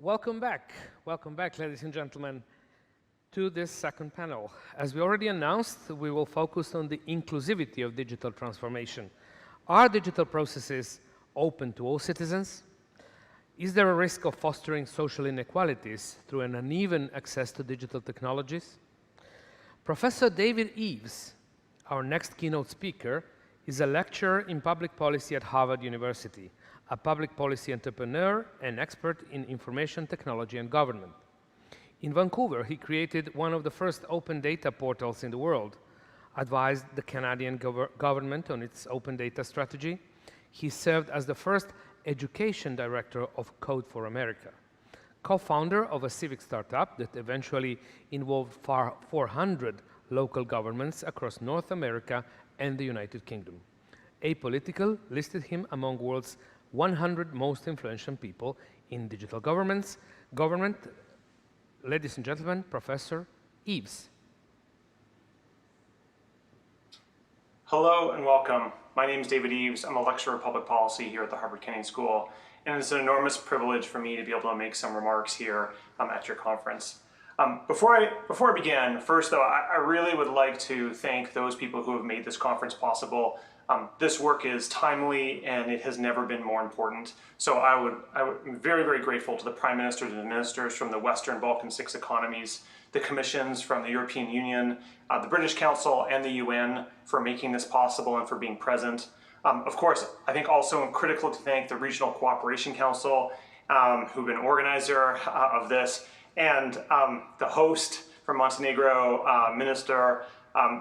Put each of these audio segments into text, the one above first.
Welcome back, ladies and gentlemen, to this second panel. As we already announced, we will focus on the inclusivity of digital transformation. Are digital processes open to all citizens? Is there a risk of fostering social inequalities through an uneven access to digital technologies? Professor David Eves, our next keynote speaker, is a lecturer in public policy at Harvard University, a public policy entrepreneur and expert in information technology and government. In Vancouver, he created one of the first open data portals in the world, advised the Canadian government on its open data strategy. He served as the first education director of Code for America, co-founder of a civic startup that eventually involved 400 local governments across North America and the United Kingdom. Apolitical listed him among world's 100 most influential people in digital government. Ladies and gentlemen, Professor Eves. Hello and welcome. My name is David Eves. I'm a lecturer of public policy here at the Harvard Kennedy School, and it's an enormous privilege for me to be able to make some remarks here at your conference. Before I begin, first though, I really would like to thank those people who have made this conference possible. This work is timely and it has never been more important. So I'm very, very grateful to the Prime Ministers and the ministers from the Western Balkan 6 economies, the commissions from the European Union, the British Council and the UN for making this possible and for being present. Of course, I think also critical to thank the Regional Cooperation Council, who've been organizer of this, and the host from Montenegro, Minister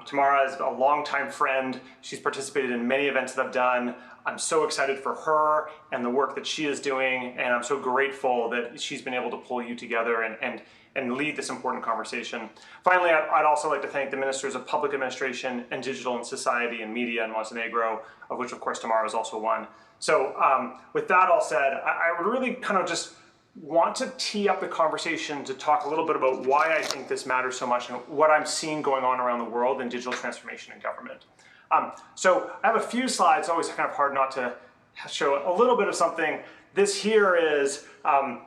Tamara is a longtime friend. She's participated in many events that I've done. I'm so excited for her and the work that she is doing, and I'm so grateful that she's been able to pull you together and lead this important conversation. Finally, I'd also like to thank the Ministers of Public Administration and Digital and Society and Media in Montenegro, of which of course Tamara is also one. So with that all said, I would really kind of just want to tee up the conversation to talk a little bit about why I think this matters so much and what I'm seeing going on around the world in digital transformation and government. So I have a few slides. Always kind of hard not to show a little bit of something. This here is a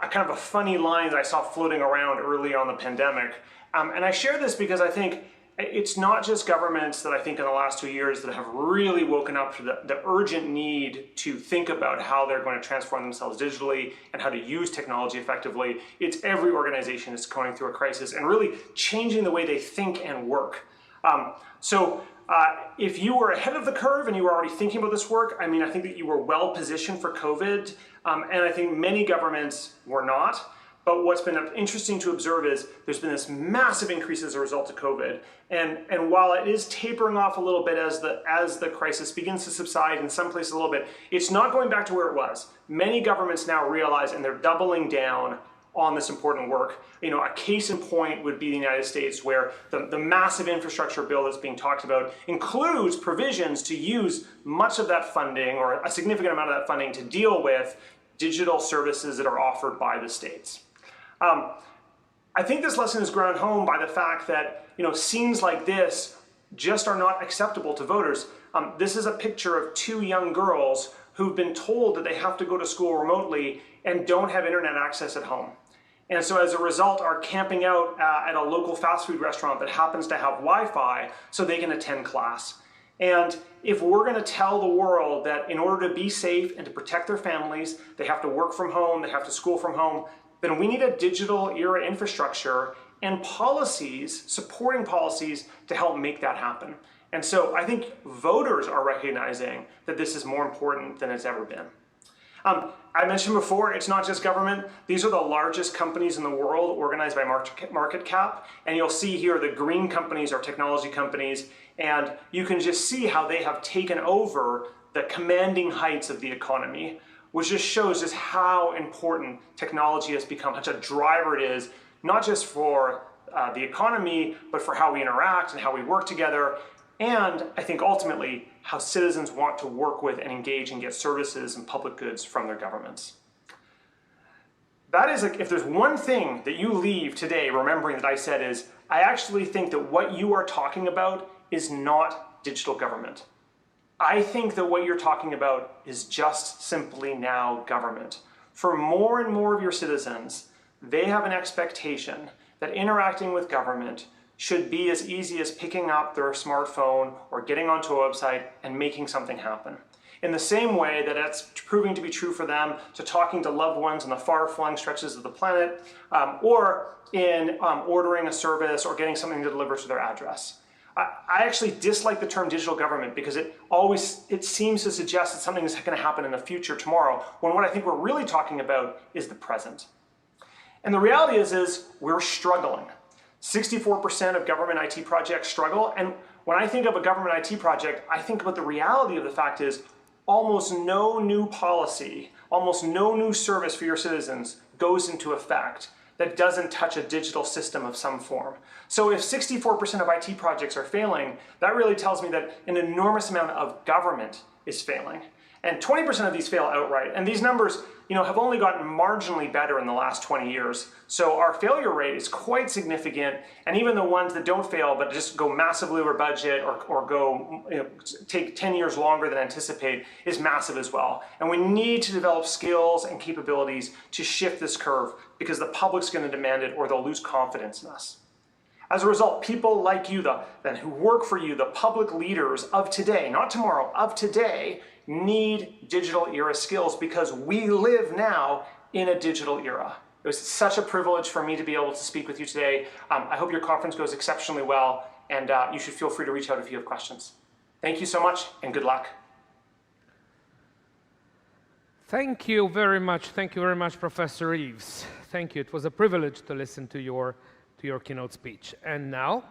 kind of a funny line that I saw floating around early on the pandemic. And I share this because I think it's not just governments that I think in the last 2 years that have really woken up to the urgent need to think about how they're going to transform themselves digitally and how to use technology effectively. It's every organization that's going through a crisis and really changing the way they think and work. If you were ahead of the curve and you were already thinking about this work, I mean, I think that you were well positioned for COVID, and I think many governments were not. But what's been interesting to observe is there's been this massive increase as a result of COVID. And while it is tapering off a little bit as the crisis begins to subside in some places a little bit, it's not going back to where it was. Many governments now realize, and they're doubling down on this important work. You know, a case in point would be the United States, where the massive infrastructure bill that's being talked about includes provisions to use much of that funding, or a significant amount of that funding, to deal with digital services that are offered by the states. I think this lesson is ground home by the fact that, scenes like this just are not acceptable to voters. This is a picture of 2 young girls who've been told that they have to go to school remotely and don't have internet access at home. And so as a result are camping out at a local fast food restaurant that happens to have Wi-Fi so they can attend class. And if we're going to tell the world that in order to be safe and to protect their families, they have to work from home, they have to school from home, then we need a digital era infrastructure and policies, supporting policies to help make that happen. And so I think voters are recognizing that this is more important than it's ever been. I mentioned before, it's not just government. These are the largest companies in the world organized by market cap. And you'll see here the green companies are technology companies. And you can just see how they have taken over the commanding heights of the economy, which just shows just how important technology has become, such a driver it is, not just for the economy, but for how we interact and how we work together. And I think ultimately how citizens want to work with and engage and get services and public goods from their governments. That is, if there's one thing that you leave today remembering that I said is, I actually think that what you are talking about is not digital government. I think that what you're talking about is just simply now government. For more and more of your citizens, they have an expectation that interacting with government should be as easy as picking up their smartphone or getting onto a website and making something happen. In the same way that it's proving to be true for them to talking to loved ones in the far-flung stretches of the planet, or in ordering a service or getting something to deliver to their address. I actually dislike the term digital government because it seems to suggest that something is going to happen in the future tomorrow, when what I think we're really talking about is the present. And the reality is we're struggling. 64% of government IT projects struggle, and when I think of a government IT project, I think about the reality of the fact is almost no new policy, almost no new service for your citizens goes into effect that doesn't touch a digital system of some form. So if 64% of IT projects are failing, that really tells me that an enormous amount of government is failing. And 20% of these fail outright. And these numbers, have only gotten marginally better in the last 20 years. So our failure rate is quite significant. And even the ones that don't fail, but just go massively over budget or go, take 10 years longer than anticipated, is massive as well. And we need to develop skills and capabilities to shift this curve because the public's going to demand it or they'll lose confidence in us. As a result, people like you, who work for you, the public leaders of today, not tomorrow, of today, need digital era skills because we live now in a digital era. It was such a privilege for me to be able to speak with you today. I hope your conference goes exceptionally well, and you should feel free to reach out if you have questions. Thank you so much, and good luck. Thank you very much. Thank you very much, Professor Reeves. Thank you. It was a privilege to listen to your keynote speech. And now,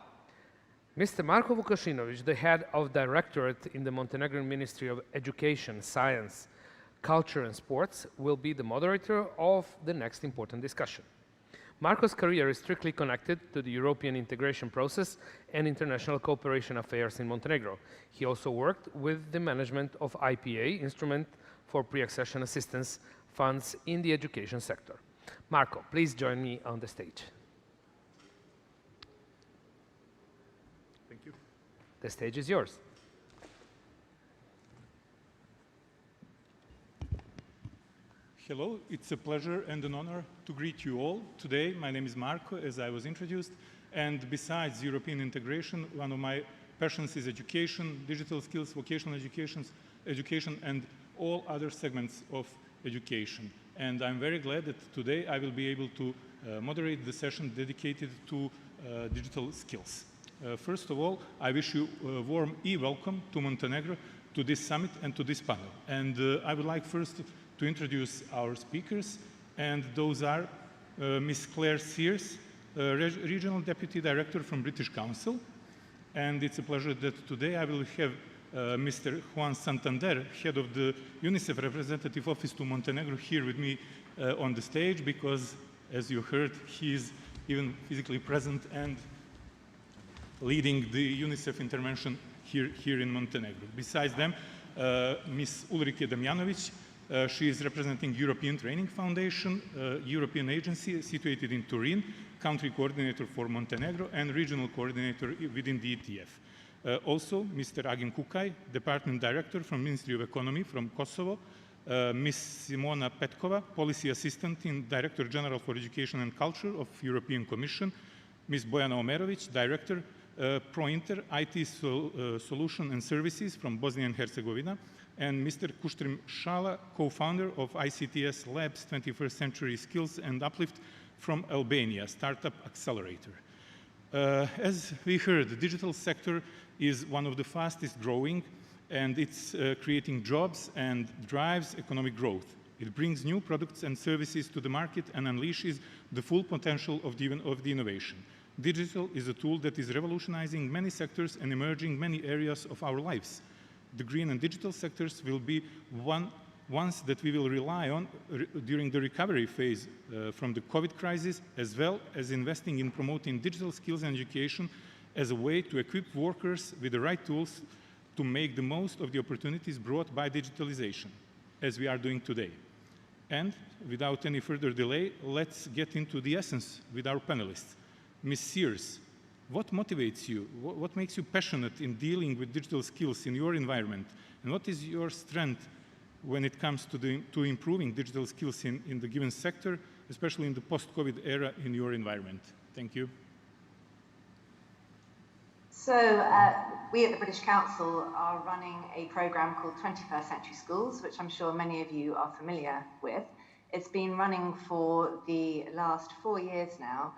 Mr. Marko Vukašinović, the head of directorate in the Montenegrin Ministry of Education, Science, Culture and Sports, will be the moderator of the next important discussion. Marko's career is strictly connected to the European integration process and international cooperation affairs in Montenegro. He also worked with the management of IPA, Instrument for Pre-Accession Assistance funds in the education sector. Marko, please join me on the stage. The stage is yours. Hello, it's a pleasure and an honor to greet you all. Today, my name is Marko, as I was introduced, and besides European integration, one of my passions is education, digital skills, vocational education, and all other segments of education. And I'm very glad that today I will be able to moderate the session dedicated to digital skills. First of all, I wish you a warm welcome to Montenegro, to this summit and to this panel. And I would like first to introduce our speakers, and those are Ms. Claire Sears, Regional Deputy Director from British Council. And it's a pleasure that today I will have Mr. Juan Santander, Head of the UNICEF Representative Office to Montenegro, here with me on the stage, because, as you heard, he is even physically present and leading the UNICEF intervention here in Montenegro. Besides them, Ms. Ulrike Damjanovic, she is representing European Training Foundation, European agency situated in Turin, country coordinator for Montenegro and regional coordinator within the ETF. Also, Mr. Agim Kukaj, Department Director from Ministry of Economy from Kosovo, Ms. Simona Petkova, Policy Assistant in Director General for Education and Culture of European Commission, Ms. Bojana Omerovic, Director ProInter IT Solution and Services from Bosnia and Herzegovina, and Mr. Kuštrim Šala, co-founder of ICTS Labs 21st Century Skills and Uplift from Albania, Startup Accelerator. As we heard, the digital sector is one of the fastest growing, and it's creating jobs and drives economic growth. It brings new products and services to the market and unleashes the full potential of the innovation. Digital is a tool that is revolutionizing many sectors and emerging many areas of our lives. The green and digital sectors will be ones that we will rely on during the recovery phase from the COVID crisis, as well as investing in promoting digital skills and education as a way to equip workers with the right tools to make the most of the opportunities brought by digitalization, as we are doing today. And without any further delay, let's get into the essence with our panelists. Ms. Sears, what motivates you? What makes you passionate in dealing with digital skills in your environment? And what is your strength when it comes to improving digital skills in the given sector, especially in the post-COVID era in your environment? Thank you. So we at the British Council are running a programme called 21st Century Schools, which I'm sure many of you are familiar with. It's been running for the last 4 years now,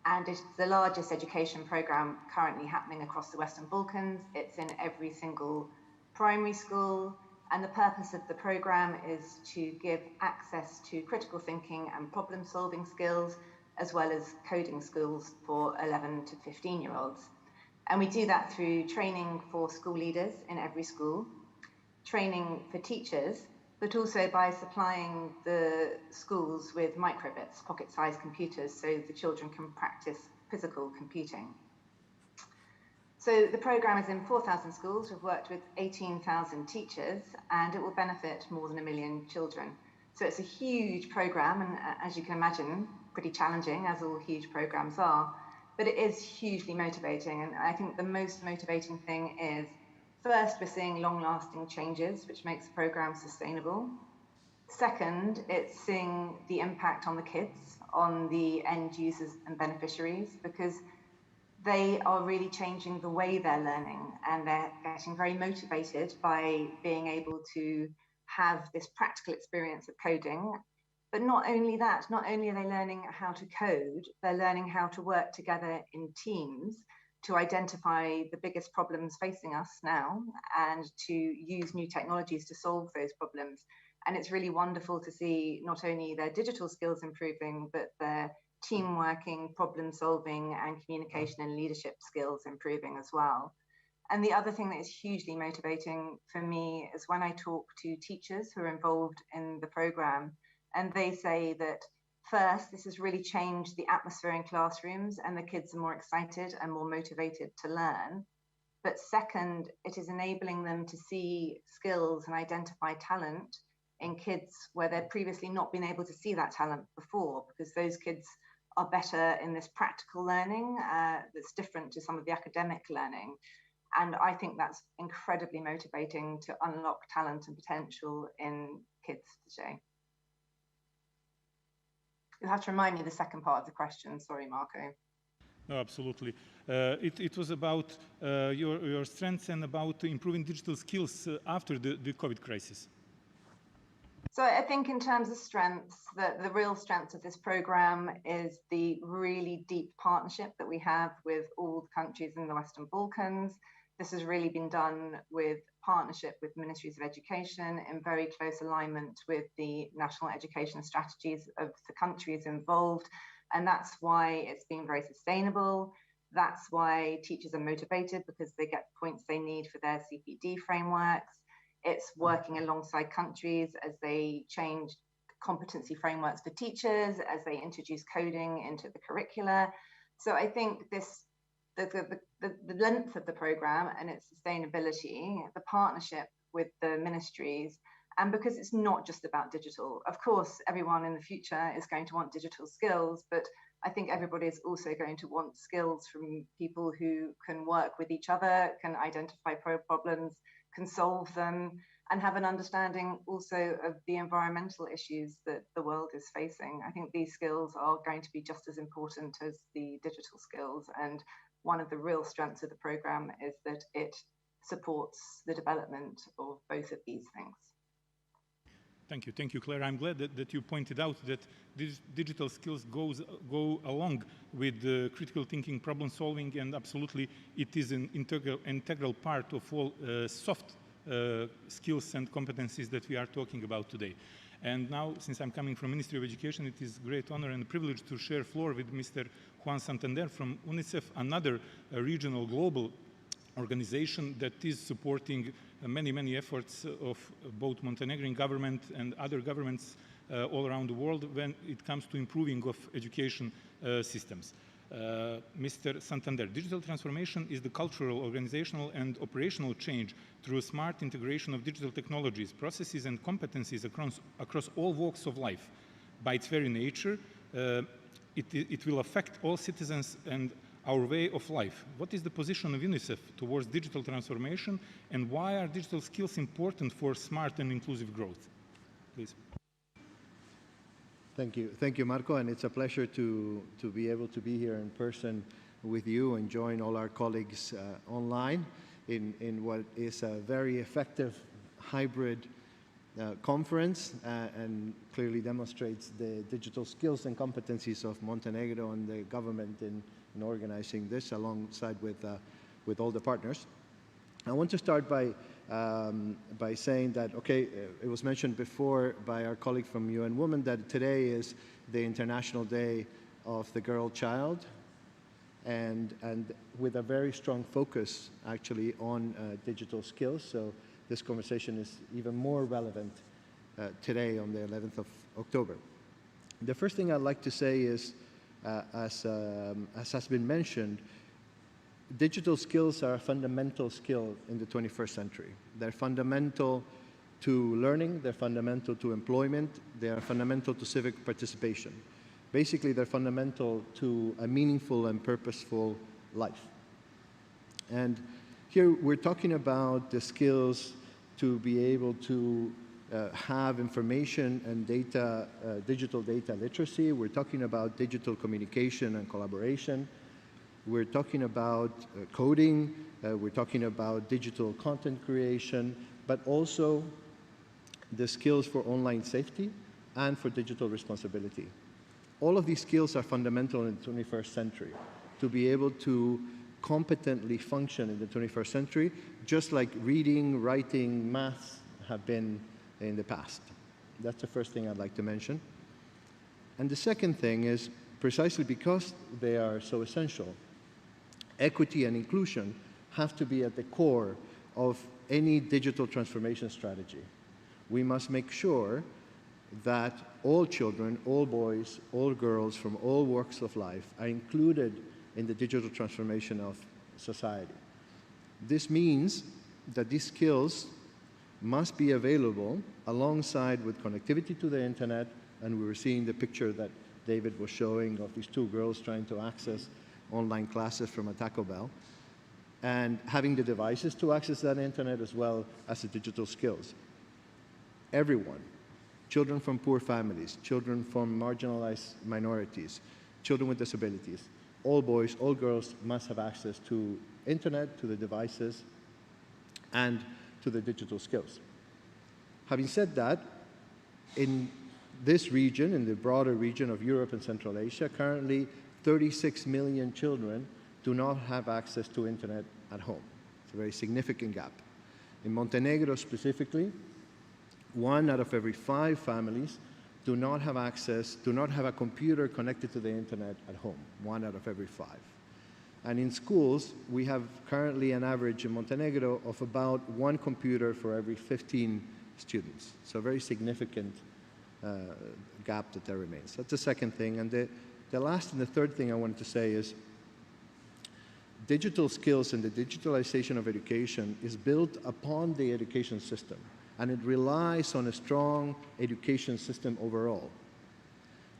and it's the largest education programme currently happening across the Western Balkans. It's in every single primary school, and the purpose of the programme is to give access to critical thinking and problem-solving skills, as well as coding skills for 11 to 15-year-olds. And we do that through training for school leaders in every school, training for teachers, but also by supplying the schools with microbits, pocket-sized computers, so the children can practice physical computing. So the programme is in 4,000 schools. We've worked with 18,000 teachers, and it will benefit more than 1 million children. So it's a huge programme, and as you can imagine, pretty challenging, as all huge programmes are. But it is hugely motivating, and I think the most motivating thing is, first, we're seeing long-lasting changes, which makes the programme sustainable. Second, it's seeing the impact on the kids, on the end users and beneficiaries, because they are really changing the way they're learning, and they're getting very motivated by being able to have this practical experience of coding. But not only that, not only are they learning how to code, they're learning how to work together in teams to identify the biggest problems facing us now and to use new technologies to solve those problems. And it's really wonderful to see not only their digital skills improving, but their team working, problem solving, and communication and leadership skills improving as well. And the other thing that is hugely motivating for me is when I talk to teachers who are involved in the programme, and they say that, first, this has really changed the atmosphere in classrooms and the kids are more excited and more motivated to learn. But second, it is enabling them to see skills and identify talent in kids where they've previously not been able to see that talent before, because those kids are better in this practical learning that's different to some of the academic learning. And I think that's incredibly motivating to unlock talent and potential in kids today. You'll have to remind me the second part of the question. Sorry, Marco. No, absolutely. It was about your strengths and about improving digital skills after the COVID crisis. So I think in terms of strengths, the real strength of this programme is the really deep partnership that we have with all the countries in the Western Balkans. This has really been done with partnership with ministries of education in very close alignment with the national education strategies of the countries involved. And that's why it's been very sustainable. That's why teachers are motivated, because they get the points they need for their CPD frameworks. It's working alongside countries as they change competency frameworks for teachers, as they introduce coding into the curricula. So I think the length of the programme and its sustainability, the partnership with the ministries, and because it's not just about digital. Of course, everyone in the future is going to want digital skills, but I think everybody is also going to want skills from people who can work with each other, can identify problems, can solve them, and have an understanding also of the environmental issues that the world is facing. I think these skills are going to be just as important as the digital skills. And one of the real strengths of the programme is that it supports the development of both of these things. Thank you, Claire. I'm glad that you pointed out that these digital skills go along with critical thinking, problem solving, and absolutely it is an integral part of all soft skills and competencies that we are talking about today. And now, since I'm coming from Ministry of Education, it is a great honor and a privilege to share floor with Mr. Juan Santander from UNICEF, another regional global organization that is supporting many efforts of both Montenegrin government and other governments all around the world when it comes to improving of education systems. Mr. Santander, digital transformation is the cultural, organizational, and operational change through smart integration of digital technologies, processes, and competencies across all walks of life. By its very nature, it will affect all citizens and our way of life. What is the position of UNICEF towards digital transformation, and why are digital skills important for smart and inclusive growth? Please. Thank you, Marco, and it's a pleasure to be able to be here in person with you and join all our colleagues online in what is a very effective hybrid conference and clearly demonstrates the digital skills and competencies of Montenegro and the government in organizing this alongside with all the partners. I want to start by saying that, okay, it was mentioned before by our colleague from UN Women that today is the International Day of the Girl Child, and with a very strong focus actually on digital skills. So this conversation is even more relevant today on the 11th of October. The first thing I'd like to say is, as has been mentioned, digital skills are a fundamental skill in the 21st century. They're fundamental to learning, they're fundamental to employment, they are fundamental to civic participation. Basically, they're fundamental to a meaningful and purposeful life. And here we're talking about the skills to be able to have information and data, digital data literacy. We're talking about digital communication and collaboration. We're talking about coding. We're talking about digital content creation, but also the skills for online safety and for digital responsibility. All of these skills are fundamental in the 21st century to be able to competently function in the 21st century, just like reading, writing, maths have been in the past. That's the first thing I'd like to mention. And the second thing is, precisely because they are so essential, equity and inclusion have to be at the core of any digital transformation strategy. We must make sure that all children, all boys, all girls from all walks of life are included in the digital transformation of society. This means that these skills must be available alongside with connectivity to the internet, and we were seeing the picture that David was showing of these two girls trying to access online classes from a Taco Bell, and having the devices to access that internet as well as the digital skills. Everyone, children from poor families, children from marginalized minorities, children with disabilities, all boys, all girls must have access to internet, to the devices, and to the digital skills. Having said that, in this region, in the broader region of Europe and Central Asia, currently 36 million children do not have access to internet at home. It's a very significant gap. In Montenegro specifically, 1 out of every 5 families do not have access, do not have a computer connected to the internet at home, 1 out of every 5. And in schools, we have currently an average in Montenegro of about 1 computer for every 15 students. So a very significant gap that there remains. That's the second thing. And the last and the third thing I wanted to say is digital skills and the digitalization of education is built upon the education system, and it relies on a strong education system overall.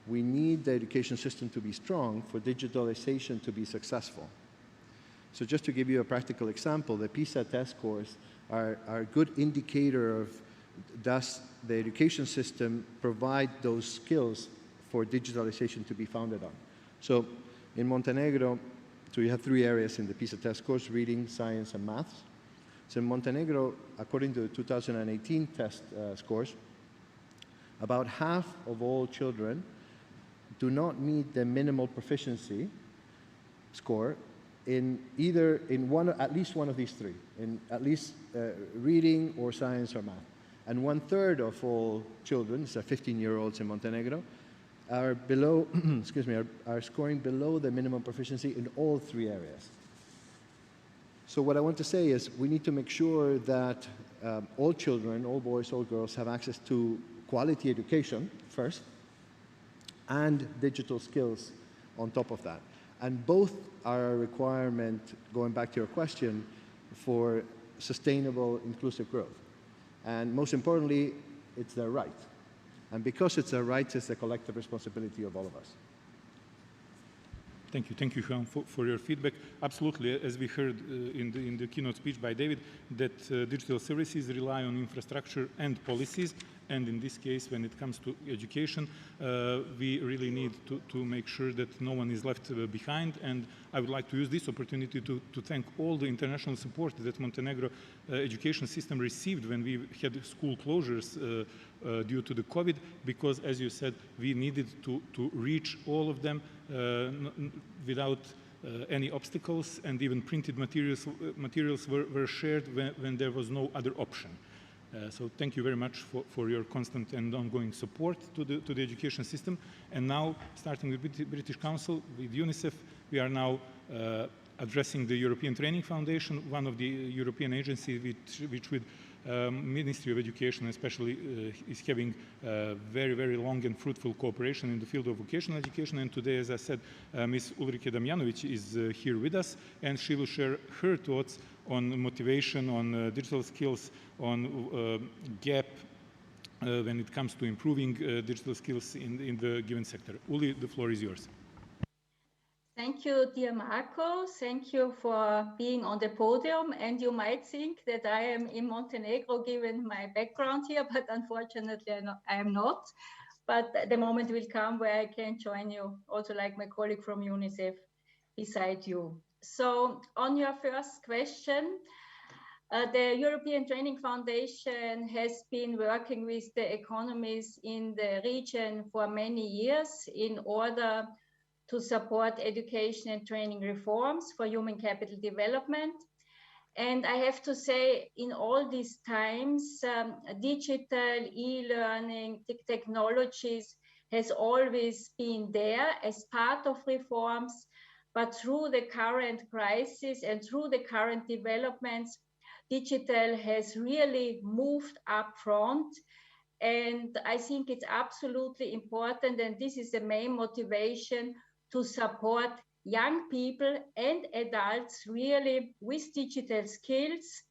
We need the education system to be strong for digitalization to be successful. So just to give you a practical example, the PISA test scores are a good indicator of does the education system provide those skills for digitalization to be founded on. So in Montenegro, so you have 3 areas in the PISA test scores: reading, science, and maths. So in Montenegro, according to the 2018 test scores, about half of all children do not meet the minimal proficiency score in at least one of these 3, in at least reading or science or math. And 1/3 of all children, so 15-year-olds in Montenegro, are below, are scoring below the minimum proficiency in all 3 areas. So what I want to say is we need to make sure that all children, all boys, all girls have access to quality education first, and digital skills on top of that. And both are a requirement, going back to your question, for sustainable, inclusive growth. And most importantly, it's their right. And because it's their right, it's the collective responsibility of all of us. Thank you, Juan, for your feedback. Absolutely, as we heard in the keynote speech by David, that digital services rely on infrastructure and policies. And in this case, when it comes to education, we really need to make sure that no one is left behind. And I would like to use this opportunity to thank all the international support that Montenegro education system received when we had school closures due to the COVID, because, as you said, we needed to reach all of them without any obstacles, and even printed materials were shared when there was no other option. So thank you very much for your constant and ongoing support to the education system. And now, starting with the British Council, with UNICEF, we are now addressing the European Training Foundation, one of the European agencies which with Ministry of Education especially is having very, very long and fruitful cooperation in the field of vocational education. And today, as I said, Ms. Ulrike Damjanovic is here with us, and she will share her thoughts on motivation, on digital skills, on gap when it comes to improving digital skills in the given sector. Uli, the floor is yours. Thank you, dear Marco. Thank you for being on the podium. And you might think that I am in Montenegro, given my background here, but unfortunately I am not. But the moment will come where I can join you, also like my colleague from UNICEF beside you. So on your first question, the European Training Foundation has been working with the economies in the region for many years in order to support education and training reforms for human capital development. And I have to say, in all these times, digital e-learning technologies has always been there as part of reforms, but through the current crisis and through the current developments, digital has really moved up front. And I think it's absolutely important, and this is the main motivation, to support young people and adults really with digital skills,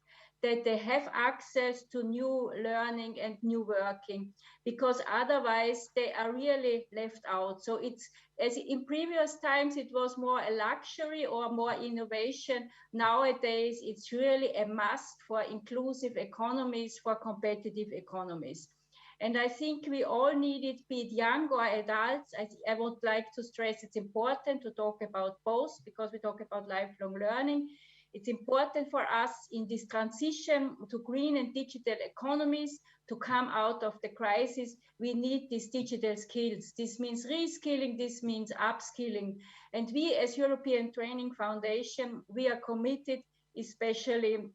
that they have access to new learning and new working, because otherwise they are really left out. So it's, as in previous times, it was more a luxury or more innovation. Nowadays, it's really a must for inclusive economies, for competitive economies. And I think we all need it, be it young or adults. I would like to stress it's important to talk about both, because we talk about lifelong learning. It's important for us in this transition to green and digital economies to come out of the crisis. We need these digital skills. This means reskilling, this means upskilling. And we as European Training Foundation, we are committed especially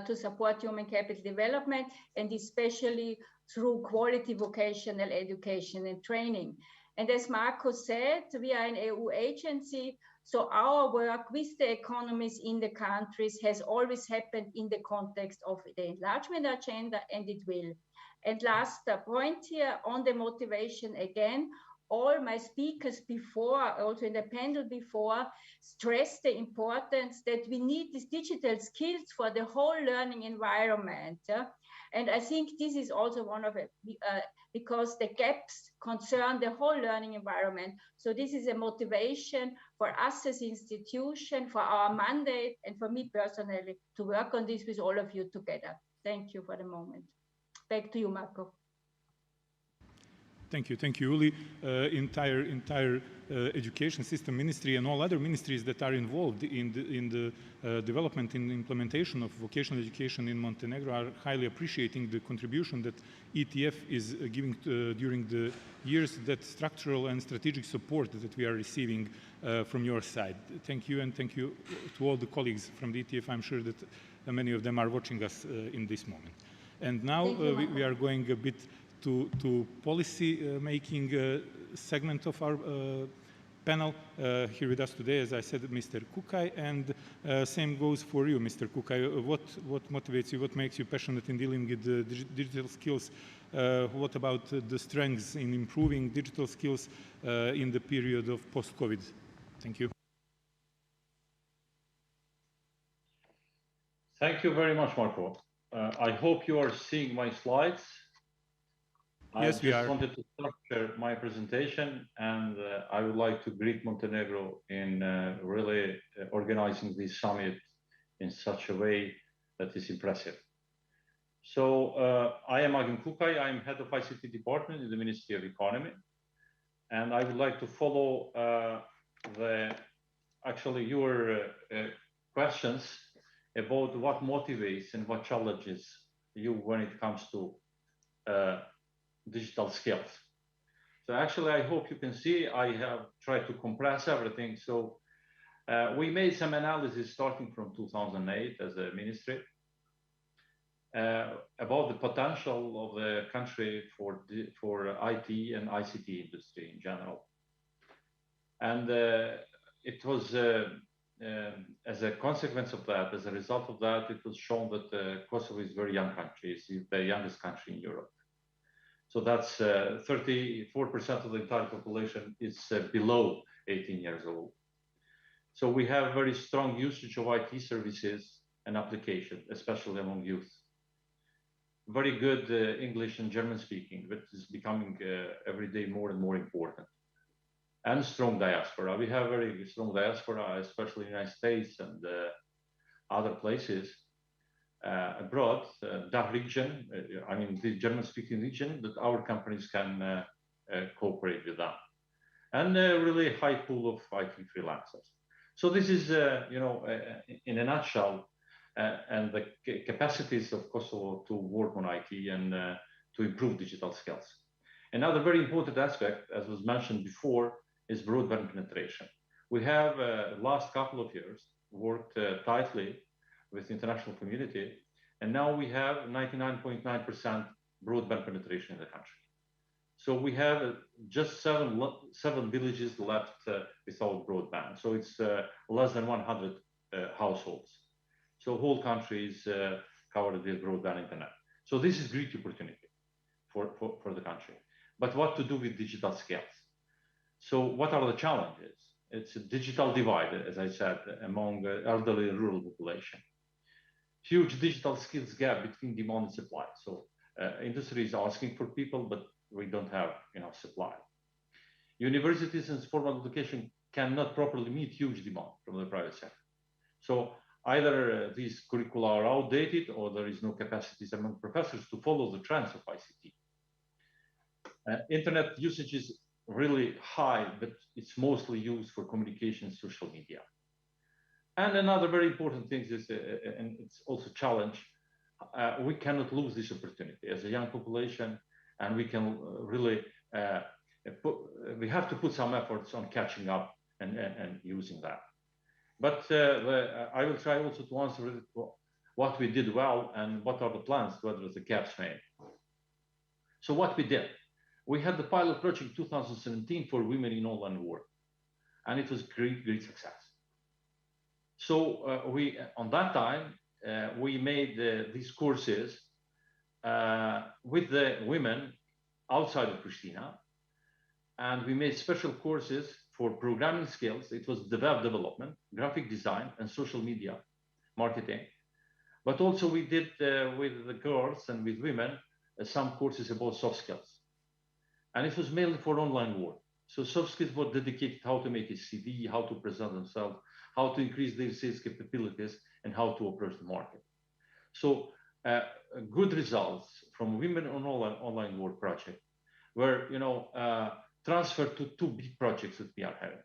to support human capital development, and especially through quality vocational education and training. And as Marco said, we are an EU agency, so our work with the economies in the countries has always happened in the context of the enlargement agenda, and it will. And last point here on the motivation again, all my speakers before, also in the panel before, stressed the importance that we need these digital skills for the whole learning environment. And I think this is also one of it, because the gaps concern the whole learning environment. So this is a motivation for us as institution, for our mandate, and for me personally, to work on this with all of you together. Thank you for the moment. Back to you, Marco. Thank you, Uli. Entire education system ministry and all other ministries that are involved in the development and implementation of vocational education in Montenegro are highly appreciating the contribution that ETF is giving during the years, that structural and strategic support that we are receiving from your side. Thank you, and thank you to all the colleagues from the ETF. I'm sure that many of them are watching us in this moment. And now we are going a bit to policy making segment of our panel. Here with us today, as I said, Mr. Kukaj, and same goes for you, Mr. Kukaj. What motivates you? What makes you passionate in dealing with the digital skills? What about the strengths in improving digital skills in the period of post-COVID? Thank you. Thank you very much, Marco. I hope you are seeing my slides. Yes, we I just are. wanted to structure my presentation, and I would like to greet Montenegro in really organizing this summit in such a way that is impressive. So I am Agim Kukay. I am head of ICT department in the Ministry of Economy, and I would like to follow your questions about what motivates and what challenges you when it comes to digital skills. So actually, I hope you can see I have tried to compress everything. So we made some analysis starting from 2008 as a ministry about the potential of the country for IT and ICT industry in general. And it was, as a consequence of that, as a result of that, it was shown that Kosovo is a very young country. It's the youngest country in Europe. So that's 34% of the entire population is below 18 years old. So we have very strong usage of IT services and applications, especially among youth. Very good English and German speaking, but is becoming every day more and more important. And strong diaspora. We have very strong diaspora, especially in the United States and other places abroad, that region, I mean, the German-speaking region, that our companies can cooperate with them. And really high pool of IT freelancers. So this is, in a nutshell, and the capacities of Kosovo to work on IT and to improve digital skills. Another very important aspect, as was mentioned before, is broadband penetration. We have, last couple of years, worked tightly with the international community, and now we have 99.9% broadband penetration in the country. So we have just seven villages left without broadband. So it's less than 100 households. So whole country is covered with broadband internet. So this is great opportunity for the country. But what to do with digital skills? So what are the challenges? It's a digital divide, as I said, among elderly and rural population. Huge digital skills gap between demand and supply. So industry is asking for people, but we don't have enough supply. Universities and formal education cannot properly meet huge demand from the private sector. So either these curricula are outdated or there is no capacities among professors to follow the trends of ICT. Internet usage is really high, but it's mostly used for communication and social media. And another very important thing is, and it's also a challenge, we cannot lose this opportunity as a young population, and we can really, we have to put some efforts on catching up and using that. But I will try also to answer what we did well and what are the plans to address the gaps made. So what we did, we had the pilot project 2017 for women in online work, and it was great success. So we, on that time, we made these courses with the women outside of Pristina, and we made special courses for programming skills. It was the web development, graphic design, and social media marketing. But also we did with the girls and with women some courses about soft skills. And it was mainly for online work. So soft skills were dedicated how to make a CV, how to present themselves, how to increase their sales capabilities, and how to approach the market. So good results from women on online work project were, transferred to two big projects that we are having.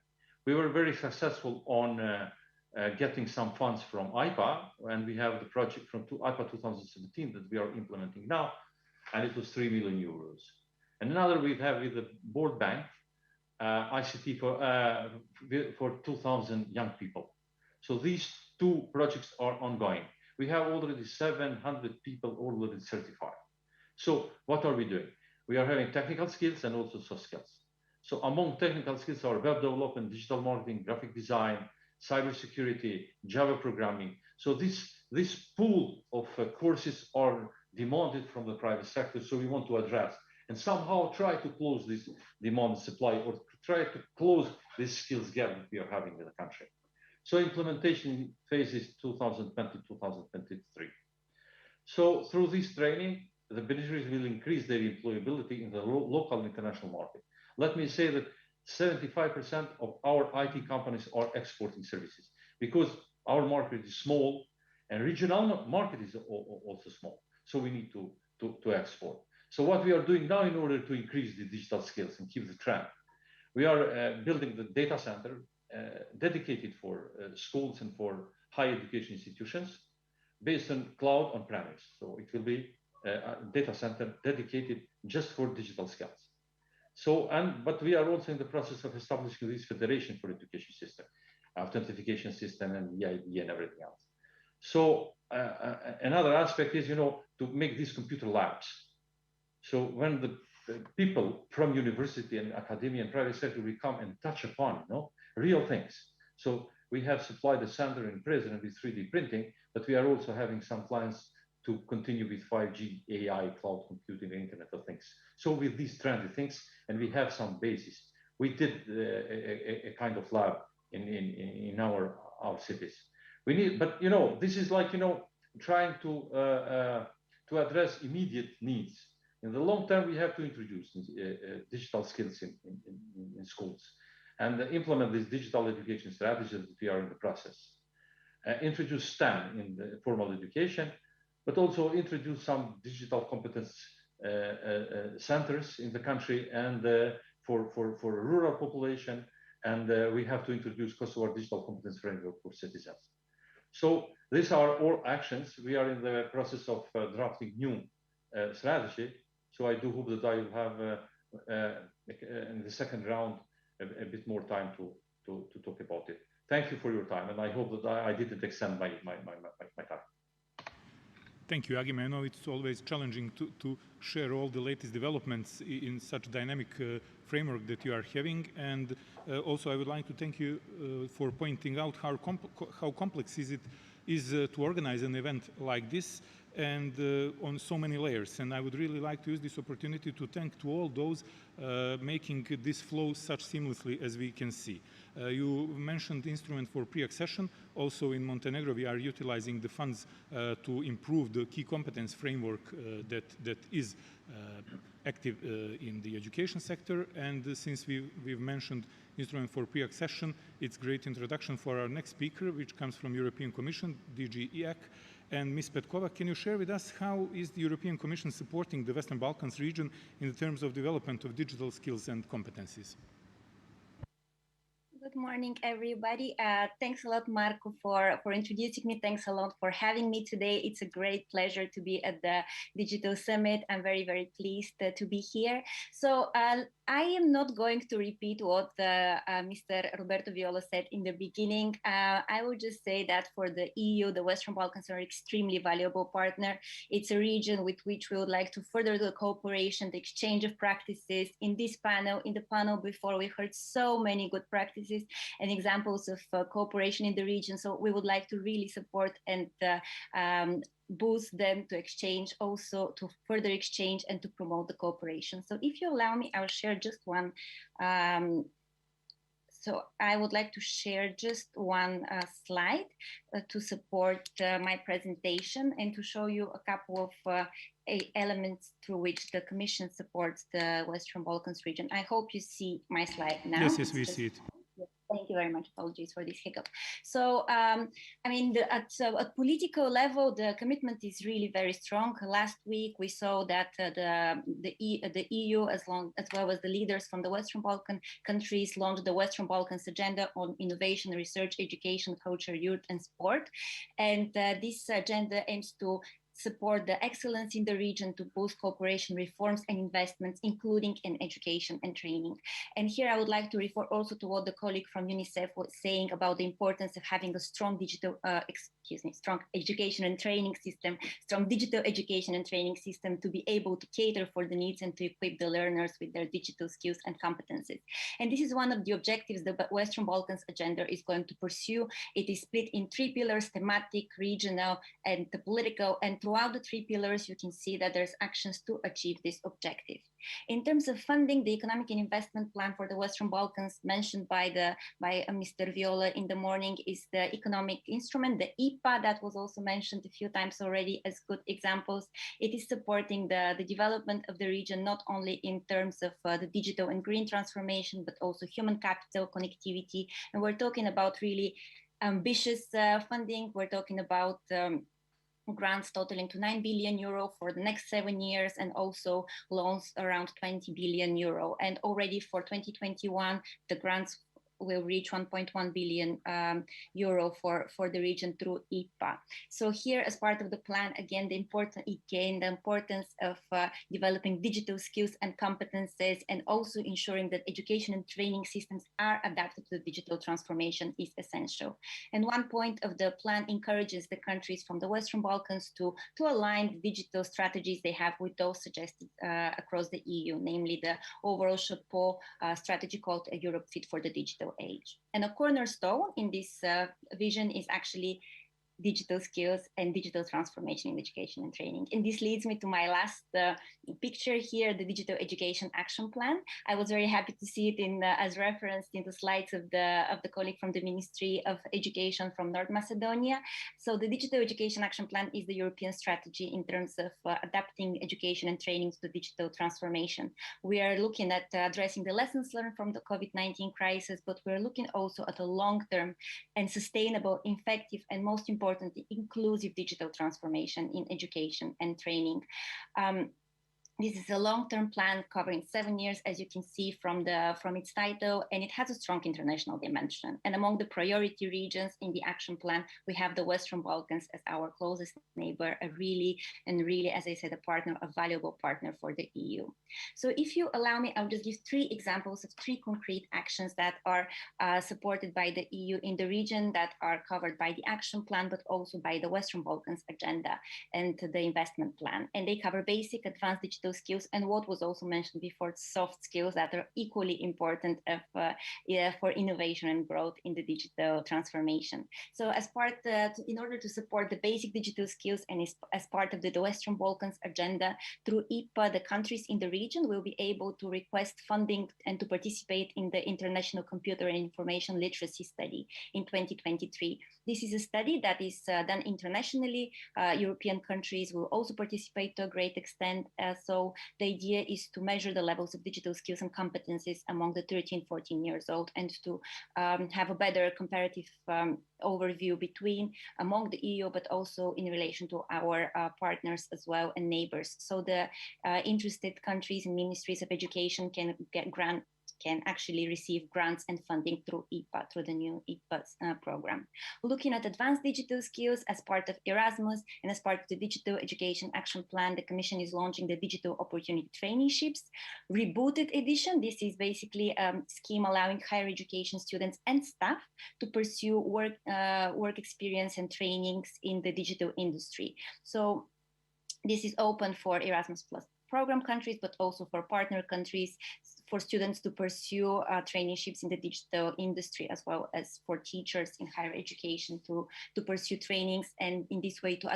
We were very successful on getting some funds from IPA, and we have the project from IPA 2017 that we are implementing now, and it was 3 million euros. And another we have with the Board Bank, ICT for 2,000 young people. So these two projects are ongoing. We have already 700 people already certified. So what are we doing? We are having technical skills and also soft skills. So among technical skills are web development, digital marketing, graphic design, cybersecurity, Java programming. So this pool of courses are demanded from the private sector. So we want to address and somehow try to close this demand supply or try to close this skills gap that we are having in the country. So implementation phase is 2020-2023. So through this training, the beneficiaries will increase their employability in the local and international market. Let me say that 75% of our IT companies are exporting services because our market is small and regional market is also small. So we need to export. So what we are doing now in order to increase the digital skills and keep the trend, we are building the data center dedicated for schools and for higher education institutions based on cloud on premise. So it will be a data center dedicated just for digital skills. So, but we are also in the process of establishing this federation for education system, authentication system and EID and everything else. So another aspect is, to make these computer labs. So when the people from university and academia and private sector will come and touch upon, real things. So we have supplied the center in President with 3D printing, but we are also having some plans to continue with 5G, AI, cloud computing, Internet of Things. So with these trendy things, and we have some basis. We did a kind of lab in our cities. We need, but this is like trying to address immediate needs. In the long term, we have to introduce digital skills in schools and implement this digital education strategy that we are in the process. Introduce STEM in the formal education, but also introduce some digital competence centers in the country and for rural population. And we have to introduce Kosovo digital competence framework for citizens. So these are all actions. We are in the process of drafting new strategy. So I do hope that I will have in the second round a bit more time to talk about it. Thank you for your time, and I hope that I didn't extend my time. Thank you, Agim. I know it's always challenging to share all the latest developments in such dynamic framework that you are having. And also, I would like to thank you for pointing out how complex is to organize an event like this and on so many layers. And I would really like to use this opportunity to thank to all those making this flow such seamlessly as we can see. You mentioned instrument for pre-accession. Also in Montenegro, we are utilizing the funds to improve the key competence framework that is active in the education sector. And since we've mentioned instrument for pre-accession, it's a great introduction for our next speaker, which comes from European Commission, DG EAC. And Ms. Petkova, can you share with us how is the European Commission supporting the Western Balkans region in terms of development of digital skills and competencies? Good morning, everybody. Thanks a lot, Marco, for introducing me. Thanks a lot for having me today. It's a great pleasure to be at the Digital Summit. I'm very, very pleased to be here. So I am not going to repeat what Mr. Roberto Viola said in the beginning. I will just say that for the EU, the Western Balkans are an extremely valuable partner. It's a region with which we would like to further the cooperation, the exchange of practices. In this panel, in the panel before, we heard so many good practices and examples of cooperation in the region. So we would like to really support and boost them to exchange, also to further exchange and to promote the cooperation. So if you allow me, I'll share just one. So I would like to share just one slide to support my presentation and to show you a couple of elements through which the Commission supports the Western Balkans region. I hope you see my slide now. Yes, we see it. Thank you very much. Apologies for this hiccup. So, I mean, at political level, the commitment is really very strong. Last week, we saw that the EU, as well as the leaders from the Western Balkan countries, launched the Western Balkans Agenda on Innovation, Research, Education, Culture, Youth, and Sport. And this agenda aims to support the excellence in the region to boost cooperation, reforms and investments, including in education and training. And here I would like to refer also to what the colleague from UNICEF was saying about the importance of having a strong strong education and training system, strong digital education and training system to be able to cater for the needs and to equip the learners with their digital skills and competencies. And this is one of the objectives the Western Balkans Agenda is going to pursue. It is split in 3 pillars: thematic, regional, and the political. And throughout the 3 pillars, you can see that there's actions to achieve this objective. In terms of funding, the economic and investment plan for the Western Balkans mentioned by Mr. Viola in the morning is the economic instrument, the IPA, that was also mentioned a few times already as good examples. It is supporting the development of the region, not only in terms of the digital and green transformation, but also human capital, connectivity. And we're talking about really ambitious funding. We're talking about grants totaling to 9 billion euro for the next 7 years, and also loans around 20 billion euro. And already for 2021, the grants will reach 1.1 billion euro for the region through IPA. So here, as part of the plan, again, the importance of developing digital skills and competences, and also ensuring that education and training systems are adapted to the digital transformation is essential. And one point of the plan encourages the countries from the Western Balkans to align the digital strategies they have with those suggested across the EU, namely the overall Chapeau strategy called A Europe Fit for the Digital Age. And a cornerstone in this vision is actually digital skills and digital transformation in education and training. And this leads me to my last picture here, the Digital Education Action Plan. I was very happy to see it in as referenced in the slides of the colleague from the Ministry of Education from North Macedonia. So the Digital Education Action Plan is the European strategy in terms of adapting education and training to digital transformation. We are looking at addressing the lessons learned from the COVID-19 crisis, but we're looking also at a long-term and sustainable, effective, and most importantly, inclusive digital transformation in education and training. This is a long-term plan covering 7 years, as you can see from its title, and it has a strong international dimension. And among the priority regions in the action plan, we have the Western Balkans as our closest neighbor, a really, as I said, a valuable partner for the EU. So if you allow me, I'll just give 3 examples of 3 concrete actions that are supported by the EU in the region, that are covered by the action plan, but also by the Western Balkans agenda and the investment plan. And they cover basic, advanced digital skills, and what was also mentioned before, soft skills that are equally important for innovation and growth in the digital transformation. So as part, in order to support the basic digital skills and as part of the Western Balkans agenda, through IPA, the countries in the region will be able to request funding and to participate in the International Computer and Information Literacy Study in 2023. This is a study that is done internationally. European countries will also participate to a great extent. So the idea is to measure the levels of digital skills and competencies among the 13, 14 years old, and to have a better comparative overview among the EU, but also in relation to our partners as well and neighbors. So the interested countries and ministries of education can actually receive grants and funding through IPA, through the new IPA program. Looking at advanced digital skills as part of Erasmus and as part of the Digital Education Action Plan, the Commission is launching the Digital Opportunity Traineeships Rebooted Edition. This is basically a scheme allowing higher education students and staff to pursue work experience and trainings in the digital industry. So this is open for Erasmus Plus program countries, but also for partner countries, for students to pursue traineeships in the digital industry, as well as for teachers in higher education to pursue trainings, and in this way to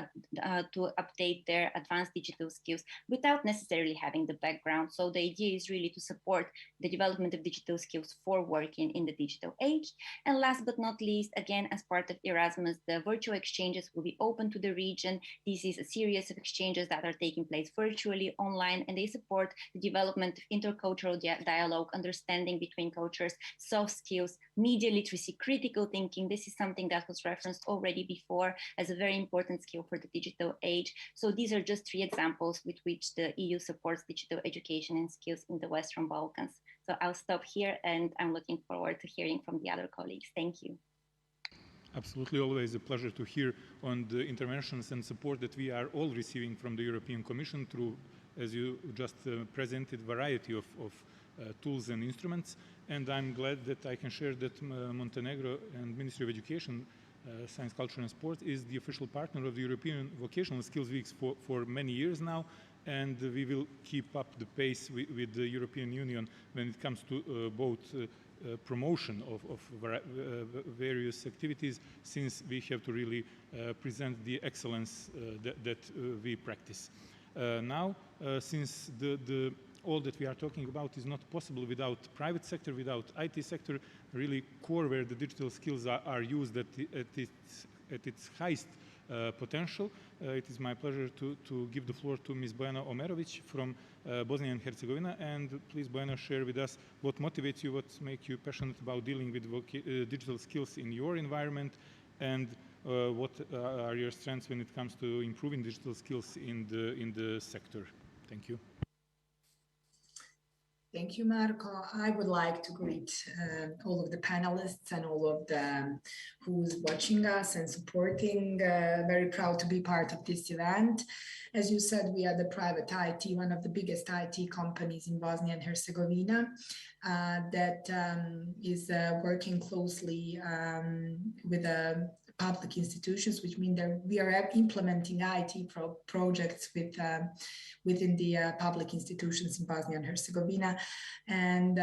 update their advanced digital skills without necessarily having the background. So the idea is really to support the development of digital skills for working in the digital age. And last but not least, again, as part of Erasmus, the virtual exchanges will be open to the region. This is a series of exchanges that are taking place virtually, online, and they support the development of intercultural dialogue, understanding between cultures, soft skills, media literacy, critical thinking. This is something that was referenced already before as a very important skill for the digital age. So these are just 3 examples with which the EU supports digital education and skills in the Western Balkans. So I'll stop here, and I'm looking forward to hearing from the other colleagues. Thank you. Absolutely, always a pleasure to hear on the interventions and support that we are all receiving from the European Commission through, as you just presented, variety of tools and instruments. And I'm glad that I can share that Montenegro and Ministry of Education, Science, Culture and Sport is the official partner of the European Vocational Skills Weeks for many years now. and we will keep up the pace with the European Union when it comes to both promotion of various activities, since we have to really present the excellence that we practice. Now, since all that we are talking about is not possible without private sector, without IT sector, really core where the digital skills are used at its highest potential. It is my pleasure to give the floor to Ms. Bojana Omerovic from Bosnia and Herzegovina. And please, Bojana, share with us what motivates you, what makes you passionate about dealing with digital skills in your environment, and what are your strengths when it comes to improving digital skills in the sector. Thank you. Thank you, Marco. I would like to greet all of the panelists and all of the who's watching us and supporting. Very proud to be part of this event. As you said, we are the private IT, one of the biggest IT companies in Bosnia and Herzegovina that is working closely with public institutions, which means that we are implementing IT projects within the public institutions in Bosnia and Herzegovina. And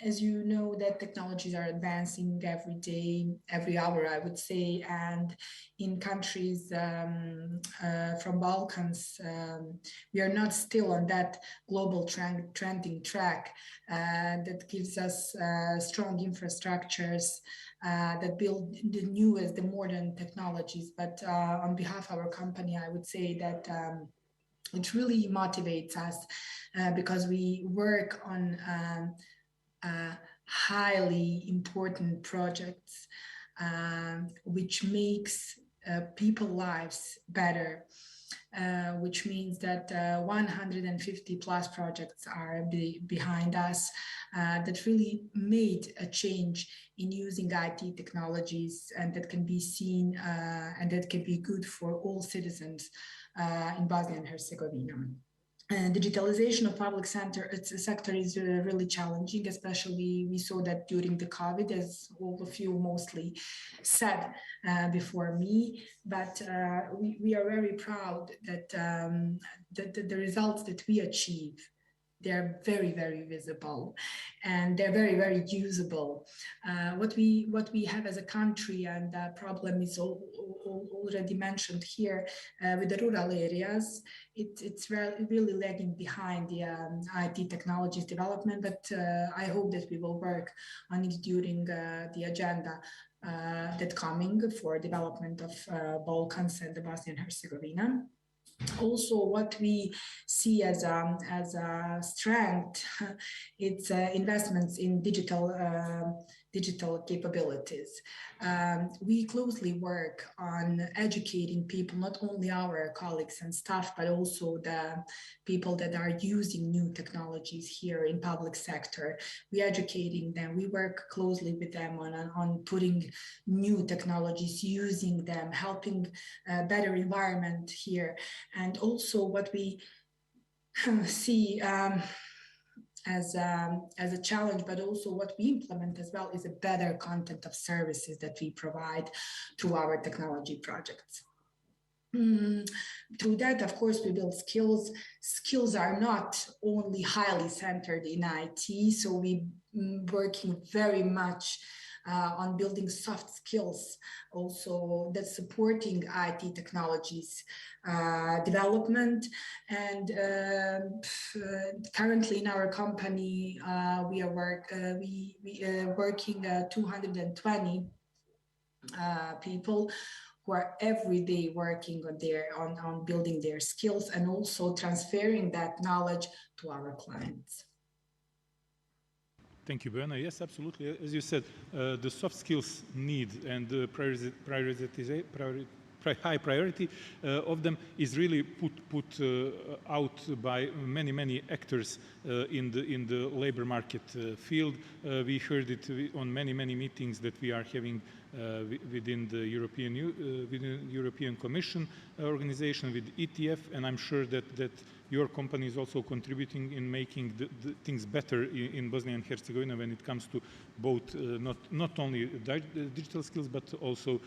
as you know, that technologies are advancing every day, every hour, I would say. And in countries from Balkans, we are not still on that global trending track that gives us strong infrastructures that build the newest, the modern technologies. But on behalf of our company, I would say that it really motivates us because we work on highly important projects, which makes people's lives better. Which means that 150 plus projects are behind us that really made a change in using IT technologies, and that can be seen and that can be good for all citizens in Bosnia and Herzegovina. And digitalization of public sector is really challenging, especially we saw that during the COVID, as all of you mostly said before me. But we are very proud that, the results that we achieve, they're very, very visible, and they're very, very usable. What we have as a country, and the problem is already mentioned here with the rural areas, it's really lagging behind the IT technologies development, but I hope that we will work on it during the agenda that coming for development of Balkans and the Bosnia and Herzegovina. Also, what we see as a strength, it's investments in digital capabilities. We closely work on educating people, not only our colleagues and staff, but also the people that are using new technologies here in public sector. We're educating them. We work closely with them on putting new technologies, using them, helping a better environment here. And also what we see as a challenge, but also what we implement as well, is a better content of services that we provide through our technology projects. Through that, of course, we build skills. Skills are not only highly centered in IT, so we working very much on building soft skills, also that's supporting IT technologies development. And currently in our company, we are working 220 people who are every day working on building their skills and also transferring that knowledge to our clients. Thank you, Bojana. Yes, absolutely. As you said, the soft skills need and the high priority of them is really put out by many actors in the labor market field. We heard it on many meetings that we are having within the European Commission organization, with ETF, and I'm sure that your company is also contributing in making the things better in Bosnia and Herzegovina when it comes to both not only digital skills but also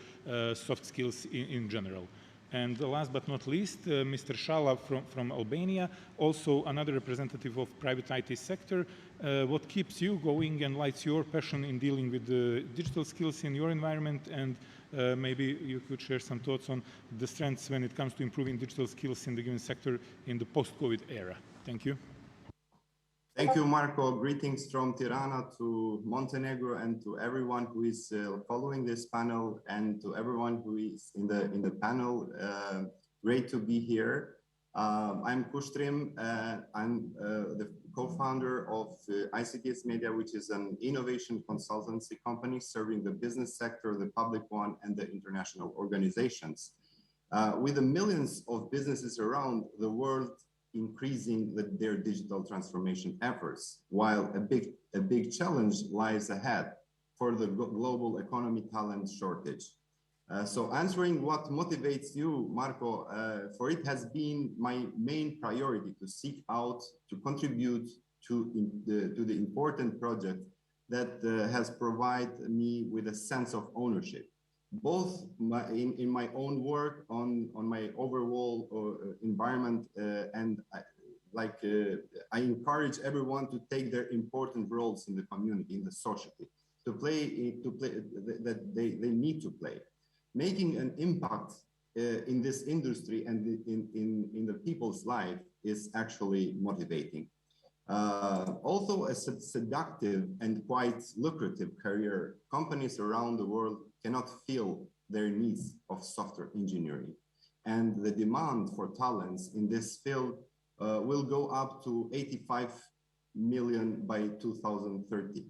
soft skills in general. And last but not least, Mr. Shala from Albania, also another representative of private IT sector. What keeps you going and lights your passion in dealing with the digital skills in your environment? And maybe you could share some thoughts on the strengths when it comes to improving digital skills in the given sector in the post-COVID era. Thank you. Thank you, Marco. Greetings from Tirana to Montenegro and to everyone who is following this panel and to everyone who is in the panel. Great to be here. I'm Kushtrim. I'm the co-founder of ICTS Media, which is an innovation consultancy company serving the business sector, the public one, and the international organizations. With the millions of businesses around the world increasing their digital transformation efforts, while a big challenge lies ahead for the global economy talent shortage. So answering what motivates you, Marco, for it has been my main priority to seek out, to contribute to the important project that has provided me with a sense of ownership, both in my own work on my overall environment, and I encourage everyone to take their important roles in the community, in the society, to play that they need to play. Making an impact in this industry and in the people's life is actually motivating. Also a seductive and quite lucrative career, companies around the world cannot fill their needs of software engineering. And the demand for talents in this field will go up to 85 million by 2030.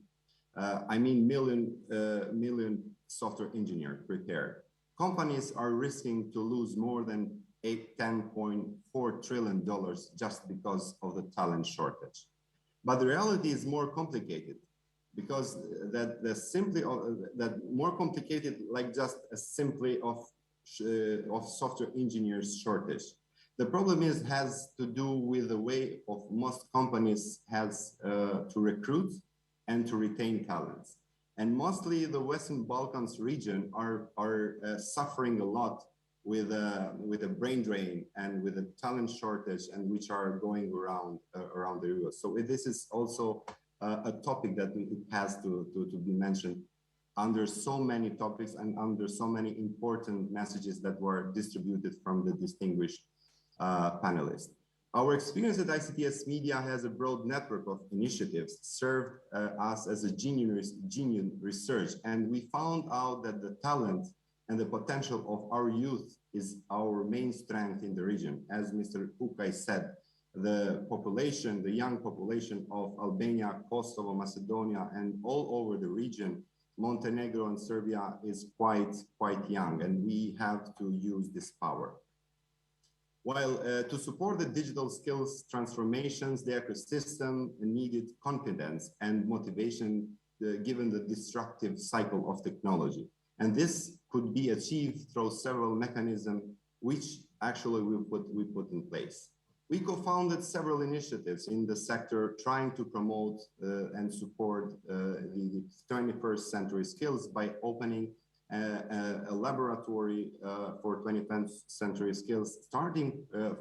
I mean million software engineers prepared. Companies are risking to lose more than $10.4 trillion just because of the talent shortage. But the reality is more complicated, because that more complicated, like just simply of software engineers shortage. The problem has to do with the way of most companies has to recruit and to retain talents. And mostly the Western Balkans region are suffering a lot with a brain drain and with a talent shortage, and which are going around the Europe. So this is also a topic that it has to be mentioned under so many topics and under so many important messages that were distributed from the distinguished panelists. Our experience at ICTS Media has a broad network of initiatives served us as a genuine research, and we found out that the talent and the potential of our youth is our main strength in the region. As Mr. Kukaj said, the population, the young population of Albania, Kosovo, Macedonia, and all over the region, Montenegro and Serbia, is quite young, and we have to use this power. While to support the digital skills transformations, the ecosystem needed confidence and motivation given the disruptive cycle of technology. And this could be achieved through several mechanisms, which actually we put in place. We co-founded several initiatives in the sector trying to promote and support the 21st century skills by opening a laboratory for 21st century skills, starting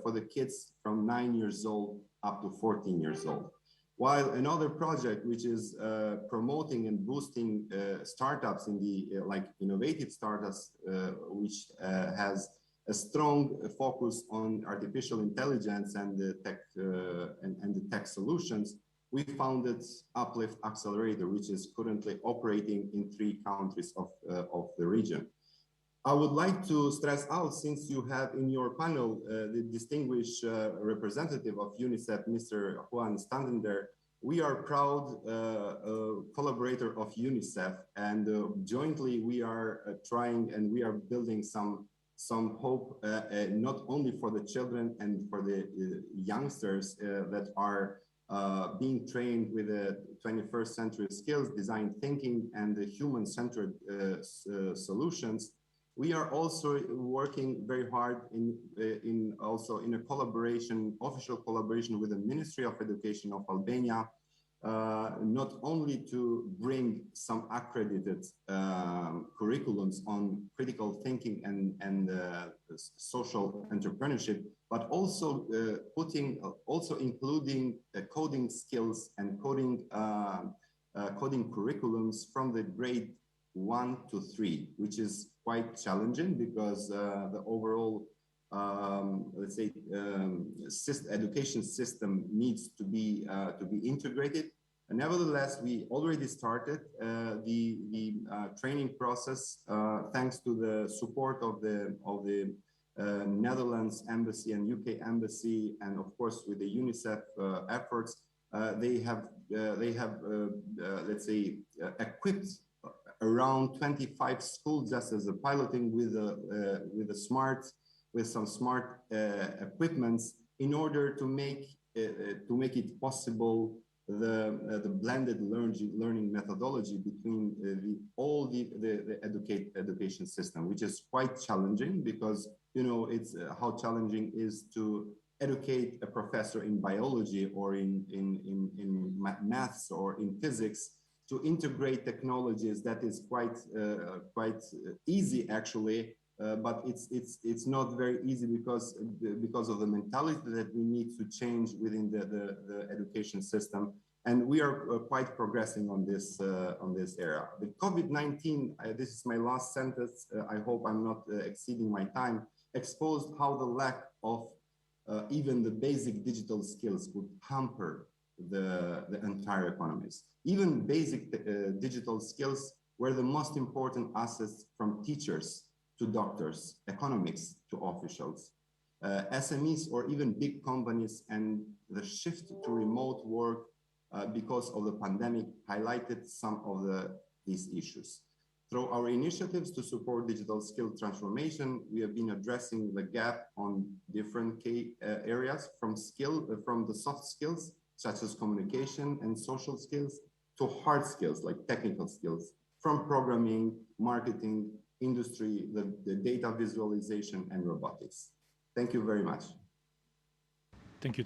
for the kids from 9 years old up to 14 years old. While another project, which is promoting and boosting startups in the innovative startups, which has a strong focus on artificial intelligence and the tech solutions, we founded Uplift Accelerator, which is currently operating in 3 countries of the region. I would like to stress out, since you have in your panel the distinguished representative of UNICEF, Mr. Juan Standender, we are proud collaborator of UNICEF, and jointly we are trying and we are building some hope, not only for the children and for the youngsters that are being trained with the 21st century skills, design thinking, and the human-centered solutions. We are also working very hard in a collaboration, official collaboration with the Ministry of Education of Albania, not only to bring some accredited curriculums on critical thinking and social entrepreneurship, but also including coding skills and coding curriculums from the grade 1 to 3, which is quite challenging because the overall let's say education system needs to be integrated. Nevertheless, we already started the training process thanks to the support of the Netherlands Embassy and UK Embassy, and of course with the UNICEF efforts. They have let's say equipped around 25 schools just as a piloting with some smart equipments in order to make it possible the blended learning methodology between all the education system, which is quite challenging because it's how challenging is to educate a professor in biology or in maths or in physics to integrate technologies. That is quite easy actually. But it's not very easy because of the mentality that we need to change within the education system, and we are quite progressing on this area. The COVID-19, this is my last sentence. I hope I'm not exceeding my time. Exposed how the lack of even the basic digital skills would hamper the entire economies. Even basic digital skills were the most important assets, from teachers to doctors, economics to officials, SMEs, or even big companies. And the shift to remote work because of the pandemic highlighted some of these issues. Through our initiatives to support digital skill transformation, we have been addressing the gap on different key areas, from the soft skills, such as communication and social skills, to hard skills like technical skills, from programming, marketing, industry, the data visualization, and robotics. Thank you very much. Thank you,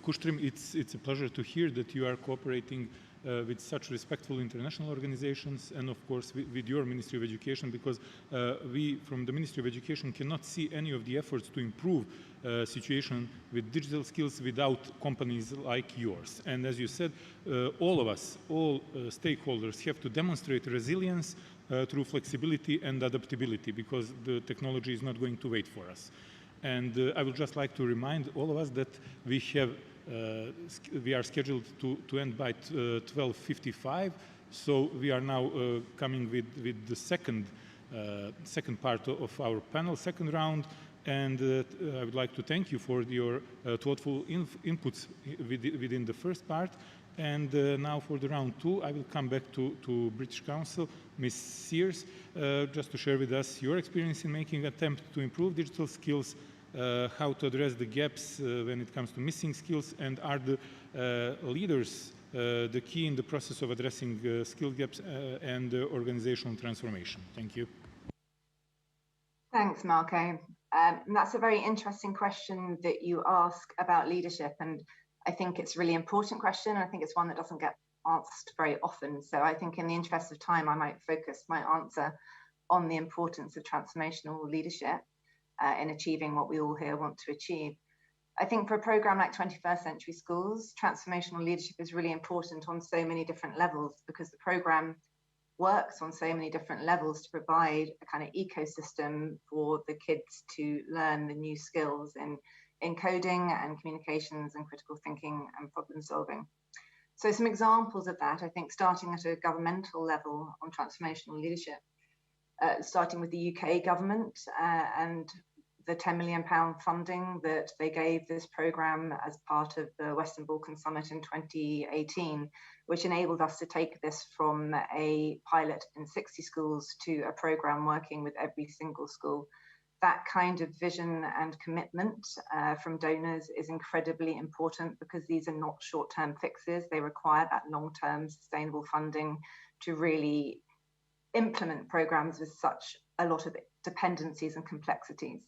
Kustrim. It's a pleasure to hear that you are cooperating with such respectful international organizations, and of course with your Ministry of Education, because we from the Ministry of Education cannot see any of the efforts to improve situation with digital skills without companies like yours. And as you said, all of us, all stakeholders have to demonstrate resilience through flexibility and adaptability, because the technology is not going to wait for us. And I would just like to remind all of us that we are scheduled to end by 12:55. So we are now coming with the second part of our panel, second round. And I would like to thank you for your thoughtful inputs within the first part. And now for the round two, I will come back to British Council, Ms. Sears, just to share with us your experience in making an attempt to improve digital skills, how to address the gaps when it comes to missing skills, and are the leaders the key in the process of addressing skill gaps and organizational transformation. Thank you. Thanks, Marco. That's a very interesting question that you ask about leadership, and I think it's a really important question, and I think it's one that doesn't get asked very often. So I think in the interest of time, I might focus my answer on the importance of transformational leadership in achieving what we all here want to achieve. I think for a program like 21st Century Schools, transformational leadership is really important on so many different levels, because the program works on so many different levels to provide a kind of ecosystem for the kids to learn the new skills in coding and communications and critical thinking and problem solving. So some examples of that, I think, starting at a governmental level on transformational leadership, starting with the UK government and the £10 million funding that they gave this programme as part of the Western Balkan Summit in 2018, which enabled us to take this from a pilot in 60 schools to a programme working with every single school. That kind of vision and commitment from donors is incredibly important, because these are not short-term fixes. They require that long-term sustainable funding to really implement programmes with such a lot of dependencies and complexities.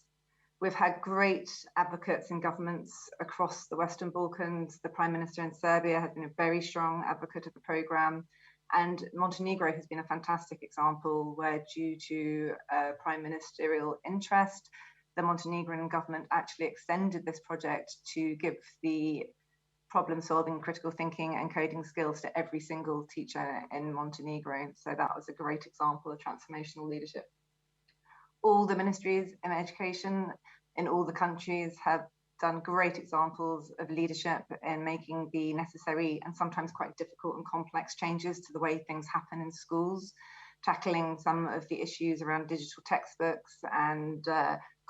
We've had great advocates in governments across the Western Balkans. The Prime Minister in Serbia has been a very strong advocate of the program. And Montenegro has been a fantastic example where, due to prime ministerial interest, the Montenegrin government actually extended this project to give the problem-solving, critical thinking and coding skills to every single teacher in Montenegro. So that was a great example of transformational leadership. All the ministries in education in all the countries have done great examples of leadership in making the necessary and sometimes quite difficult and complex changes to the way things happen in schools, tackling some of the issues around digital textbooks and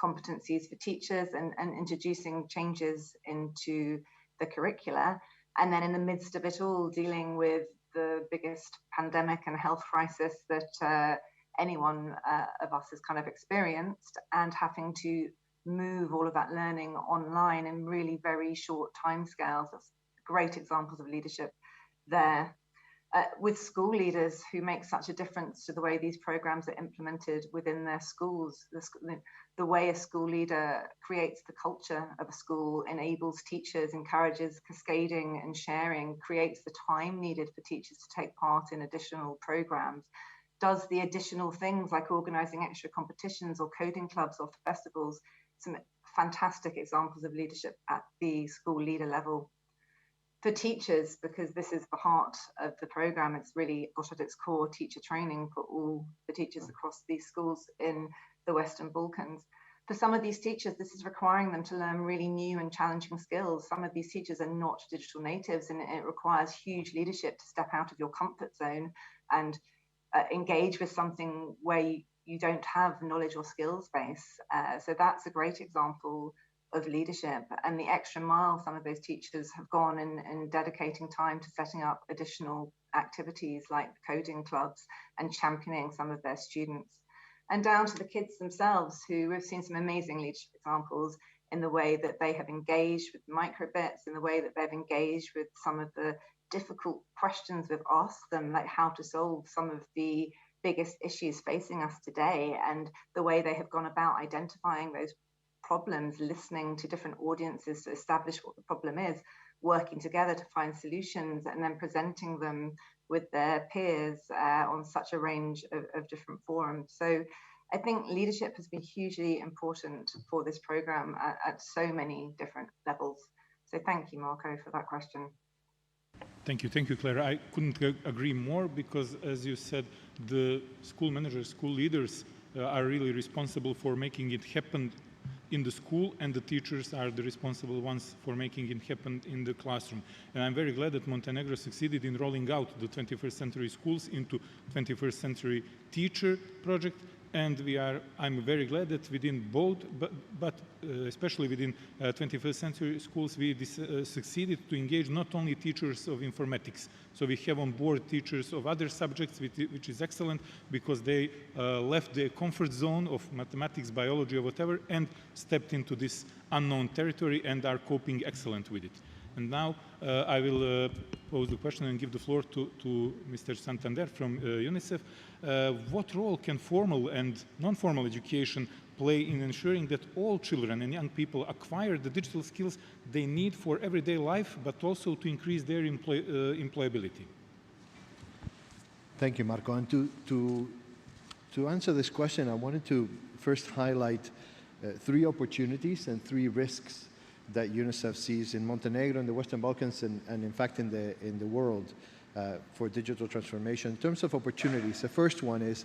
competencies for teachers, and introducing changes into the curricula. And then in the midst of it all, dealing with the biggest pandemic and health crisis that anyone of us has kind of experienced, and having to move all of that learning online in really very short timescales. That's great examples of leadership there. With school leaders who make such a difference to the way these programs are implemented within their schools. The way a school leader creates the culture of a school, enables teachers, encourages cascading and sharing, creates the time needed for teachers to take part in additional programs, does the additional things like organizing extra competitions or coding clubs or festivals. Some fantastic examples of leadership at the school leader level. For teachers, because this is the heart of the program, it's really got at its core teacher training for all the teachers across these schools in the Western Balkans. For some of these teachers, this is requiring them to learn really new and challenging skills. Some of these teachers are not digital natives, and it requires huge leadership to step out of your comfort zone and engage with something where you don't have knowledge or skills base. So that's a great example of leadership, and the extra mile some of those teachers have gone in dedicating time to setting up additional activities like coding clubs and championing some of their students. And down to the kids themselves, who we've seen some amazing leadership examples in the way that they have engaged with microbits, in the way that they've engaged with some of the difficult questions we've asked them, like how to solve some of the biggest issues facing us today, and the way they have gone about identifying those problems, listening to different audiences to establish what the problem is, working together to find solutions, and then presenting them with their peers on such a range of different forums. So I think leadership has been hugely important for this program at so many different levels. So thank you, Marco, for that question. Thank you, Clara. I couldn't agree more, because, as you said, the school managers, school leaders are really responsible for making it happen in the school, and the teachers are the responsible ones for making it happen in the classroom. And I'm very glad that Montenegro succeeded in rolling out the 21st century schools into 21st century teacher project. And I'm very glad that within both, but especially within 21st century schools, we succeeded to engage not only teachers of informatics. So we have on board teachers of other subjects, which is excellent, because they left their comfort zone of mathematics, biology, or whatever, and stepped into this unknown territory and are coping excellent with it. And now I will pose the question and give the floor to Mr. Santander from UNICEF. What role can formal and non-formal education play in ensuring that all children and young people acquire the digital skills they need for everyday life, but also to increase their employability? Thank you, Marco. And to answer this question, I wanted to first highlight 3 opportunities and 3 risks that UNICEF sees in Montenegro, in the Western Balkans, and in fact in the world for digital transformation. In terms of opportunities, the first one is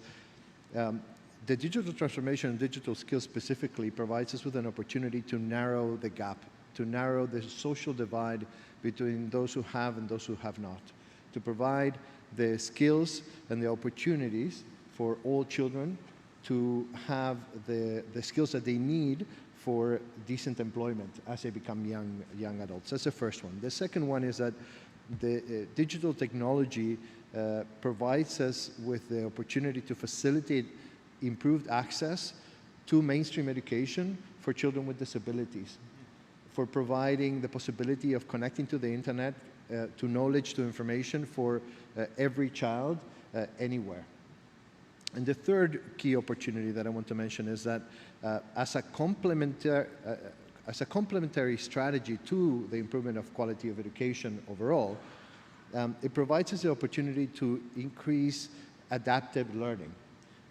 the digital transformation and digital skills specifically provides us with an opportunity to narrow the gap, to narrow the social divide between those who have and those who have not, to provide the skills and the opportunities for all children to have the skills that they need for decent employment as they become young adults. That's the first one. The second one is that the digital technology provides us with the opportunity to facilitate improved access to mainstream education for children with disabilities, for providing the possibility of connecting to the internet, to knowledge, to information for every child anywhere. And the third key opportunity that I want to mention is that as a complementary strategy to the improvement of quality of education overall, it provides us the opportunity to increase adaptive learning.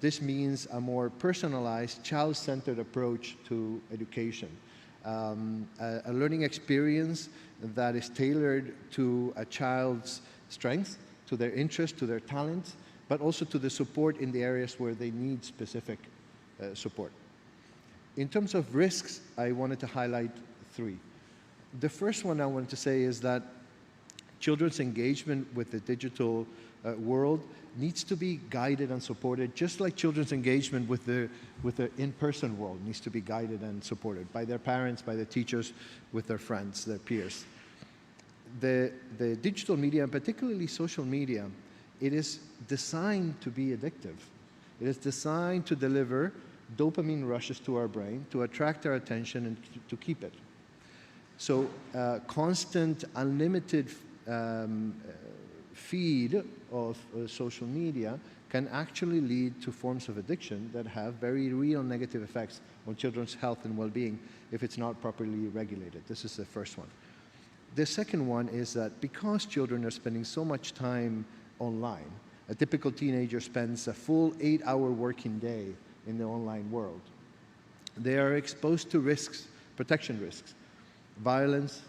This means a more personalized, child-centered approach to education, a learning experience that is tailored to a child's strengths, to their interests, to their talents, but also to the support in the areas where they need specific support. In terms of risks, I wanted to highlight three. The first one I wanted to say is that children's engagement with the digital world needs to be guided and supported, just like children's engagement with the in-person world needs to be guided and supported by their parents, by their teachers, with their friends, their peers. The digital media, and particularly social media, it is designed to be addictive. It is designed to deliver dopamine rushes to our brain, to attract our attention and to keep it. So constant, unlimited feed of social media can actually lead to forms of addiction that have very real negative effects on children's health and well-being if it's not properly regulated. This is the first one. The second one is that because children are spending so much time online, a typical teenager spends a full 8-hour working day in the online world. They are exposed to risks, protection risks, violence,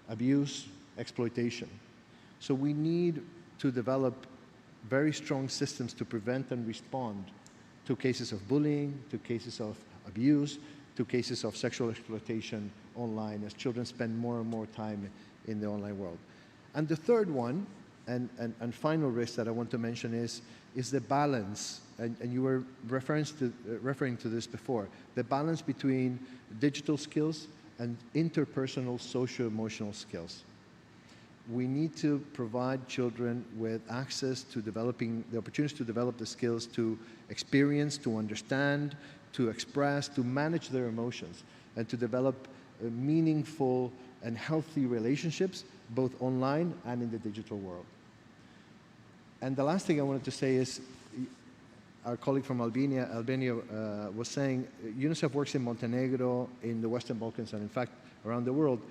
abuse, exploitation. So we need to develop very strong systems to prevent and respond to cases of bullying, to cases of abuse, to cases of sexual exploitation online as children spend more and more time in the online world. And the third one, and final risk that I want to mention is the balance, and you were referring to this before, the balance between digital skills and interpersonal socio-emotional skills. We need to provide children with access to developing the opportunities to develop the skills to experience, to understand, to express, to manage their emotions, and to develop meaningful and healthy relationships, both online and in the digital world. And the last thing I wanted to say is, our colleague from Albania was saying, UNICEF works in Montenegro, in the Western Balkans, and in fact, around the world,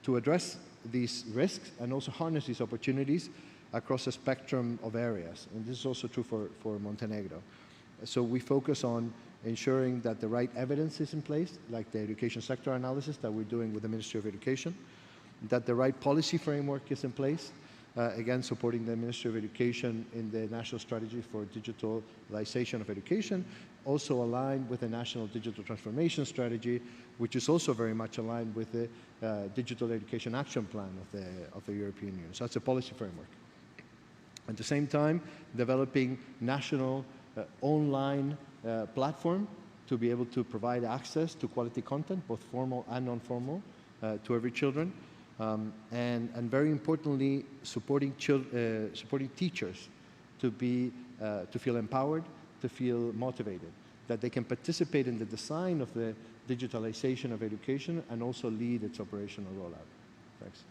to address these risks and also harness these opportunities across a spectrum of areas. And this is also true for Montenegro. So we focus on ensuring that the right evidence is in place, like the education sector analysis that we're doing with the Ministry of Education, that the right policy framework is in place, again, supporting the Ministry of Education in the National Strategy for Digitalization of Education, also aligned with the National Digital Transformation Strategy, which is also very much aligned with the Digital Education Action Plan of the European Union. So that's a policy framework. At the same time, developing national online platform to be able to provide access to quality content, both formal and non-formal, to every children. And very importantly, supporting teachers to feel empowered, to feel motivated, that they can participate in the design of the digitalization of education and also lead its operational rollout. Thanks.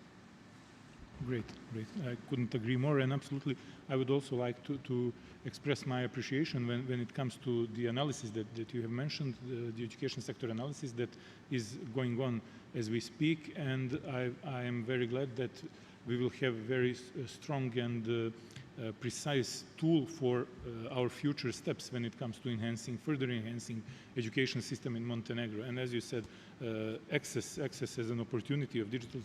Great, great. I couldn't agree more, and absolutely, I would also like to express my appreciation when it comes to the analysis that you have mentioned, the education sector analysis that is going on as we speak, and I am very glad that we will have a very strong and precise tool for our future steps when it comes to further enhancing education system in Montenegro. And as you said, access as an opportunity of digital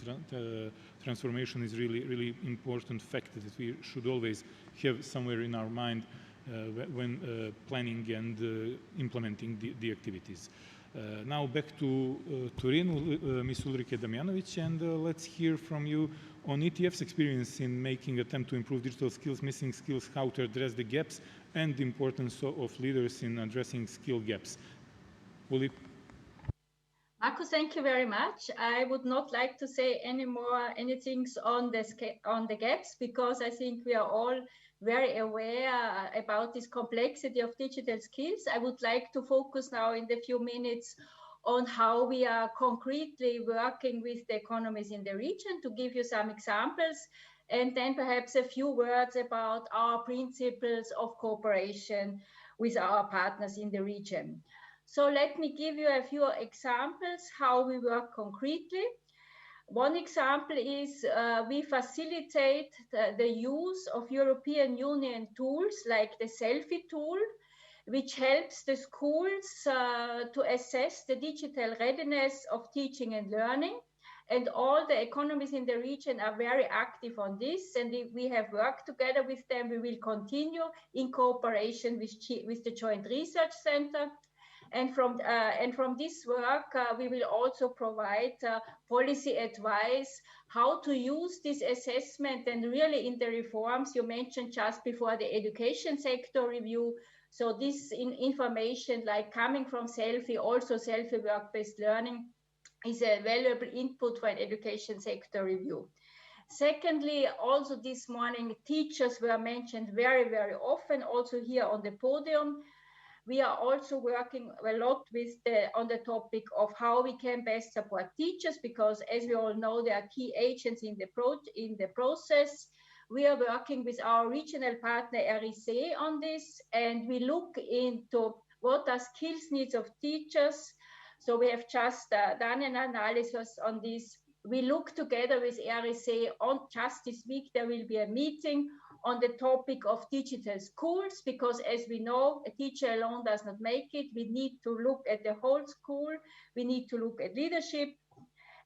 transformation is really important fact that we should always have somewhere in our mind when planning and implementing the activities. Now back to Turin, Ms. Ulrike Damjanovic, and let's hear from you on ETF's experience in making attempt to improve digital skills, missing skills, how to address the gaps, and the importance of leaders in addressing skill gaps. Uli? Marco, thank you very much. I would not like to say anything on the gaps, because I think we are all very aware about this complexity of digital skills. I would like to focus now in the few minutes on how we are concretely working with the economies in the region. To give you some examples, and then perhaps a few words about our principles of cooperation with our partners in the region. So let me give you a few examples how we work concretely. One example is we facilitate the use of European Union tools like the selfie tool, which helps the schools to assess the digital readiness of teaching and learning. And all the economies in the region are very active on this, and we have worked together with them. We will continue in cooperation with the Joint Research Center. And from this work, we will also provide policy advice, how to use this assessment, and really in the reforms you mentioned just before the education sector review. So this information, like coming from selfie, also selfie work-based learning, is a valuable input for an education sector review. Secondly, also this morning, teachers were mentioned very, very often, also here on the podium. We are also working a lot on the topic of how we can best support teachers, because as we all know, they are key agents in the process. We are working with our regional partner RIC on this, and we look into what are skills needs of teachers. So we have just done an analysis on this. We look together with RIC on just this week. There will be a meeting on the topic of digital schools, because as we know, a teacher alone does not make it. We need to look at the whole school. We need to look at leadership.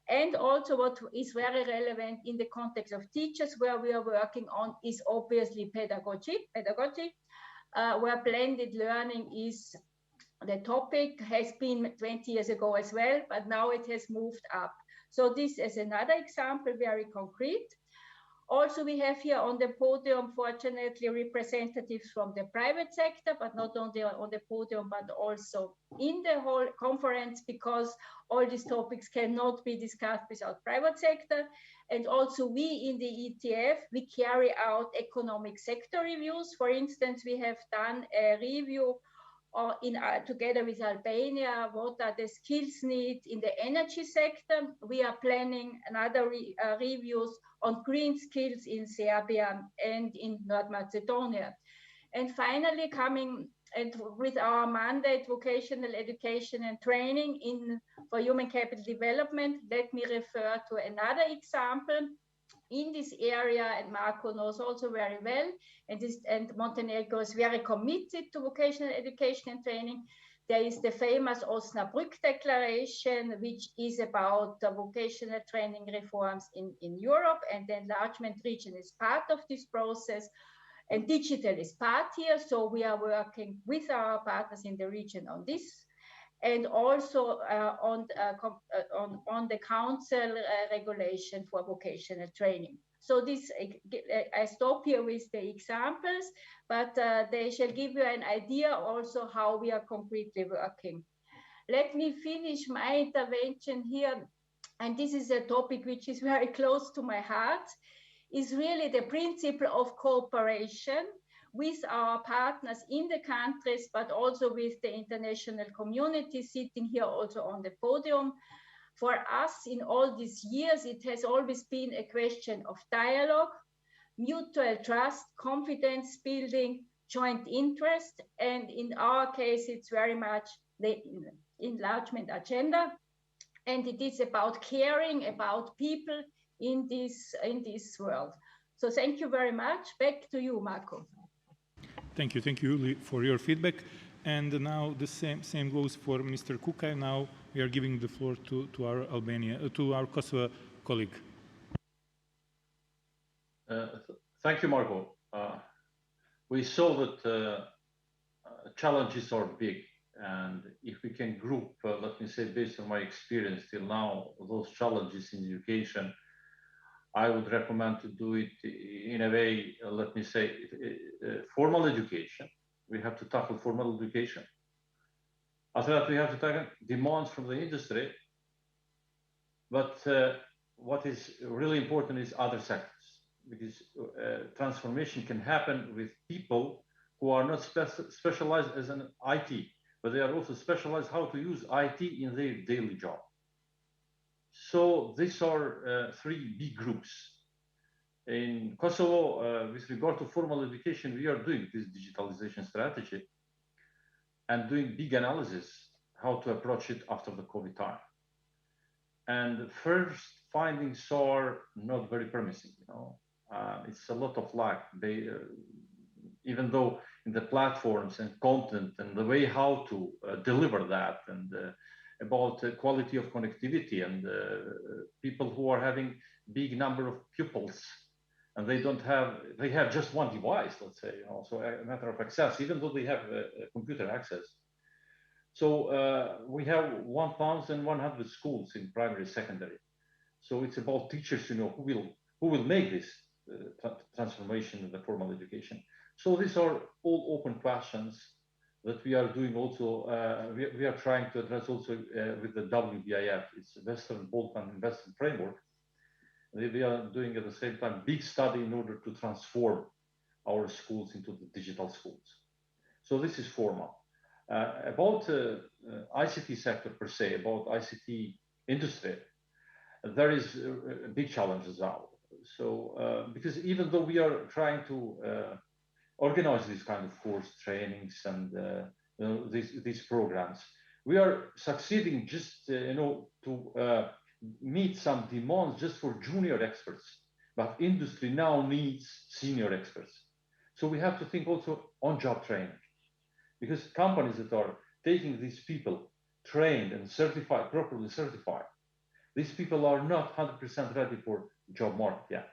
And also what is very relevant in the context of teachers where we are working on is obviously pedagogy, where blended learning is the topic, has been 20 years ago as well, but now it has moved up. So this is another example, very concrete. Also, we have here on the podium, fortunately, representatives from the private sector, but not only on the podium, but also in the whole conference, because all these topics cannot be discussed without private sector. And also we in the ETF, we carry out economic sector reviews. For instance, we have done a review together with Albania, what are the skills needs in the energy sector. We are planning another reviews on green skills in Serbia and in North Macedonia. And finally, coming and with our mandate, vocational education and training for human capital development, let me refer to another example in this area, and Marco knows also very well, and Montenegro is very committed to vocational education and training. There is the famous Osnabrück Declaration, which is about the vocational training reforms in Europe, and the enlargement region is part of this process, and digital is part here. So we are working with our partners in the region on this, and also on the council regulation for vocational training. So this, I stop here with the examples, but they shall give you an idea also how we are concretely working. Let me finish my intervention here, and this is a topic which is very close to my heart, is really the principle of cooperation with our partners in the countries, but also with the international community sitting here also on the podium. For us, in all these years, it has always been a question of dialogue, mutual trust, confidence building, joint interest, and in our case, it's very much the enlargement agenda, and it is about caring about people in this world. So thank you very much. Back to you, Marco. Thank you, Uli, for your feedback. And now the same goes for Mr. Kukaj. Now we are giving the floor to our Kosovo colleague. Thank you, Marco. We saw that challenges are big, and if we can group, let me say, based on my experience till now, those challenges in education, I would recommend to do it in a way, let me say, formal education. We have to tackle formal education. After that, we have to tackle demands from the industry. But what is really important is other sectors, because transformation can happen with people who are not specialized as an IT, but they are also specialized how to use IT in their daily job. So these are three big groups. In Kosovo, with regard to formal education, we are doing this digitalization strategy and doing big analysis how to approach it after the COVID time. And the first findings are not very promising. It's a lot of lack. They, even though in the platforms and content and the way how to deliver that, and about quality of connectivity, and people who are having big number of pupils, and they have just one device, let's say, so a matter of access, even though they have computer access. So we have 1,100 schools in primary, secondary. So it's about teachers, who will make this transformation in the formal education. So these are all open questions that we are doing also. We are trying to address also with the WBIF. It's Western Balkan Investment Framework. We are doing at the same time big study in order to transform our schools into the digital schools. So this is formal. About ICT sector per se, about ICT industry, there is a big challenge as well. So because even though we are trying to organize these kind of course trainings and these programs, we are succeeding just to meet some demands just for junior experts, but industry now needs senior experts. So we have to think also on job training, because companies that are taking these people trained and certified, properly certified, these people are not 100% ready for job market yet.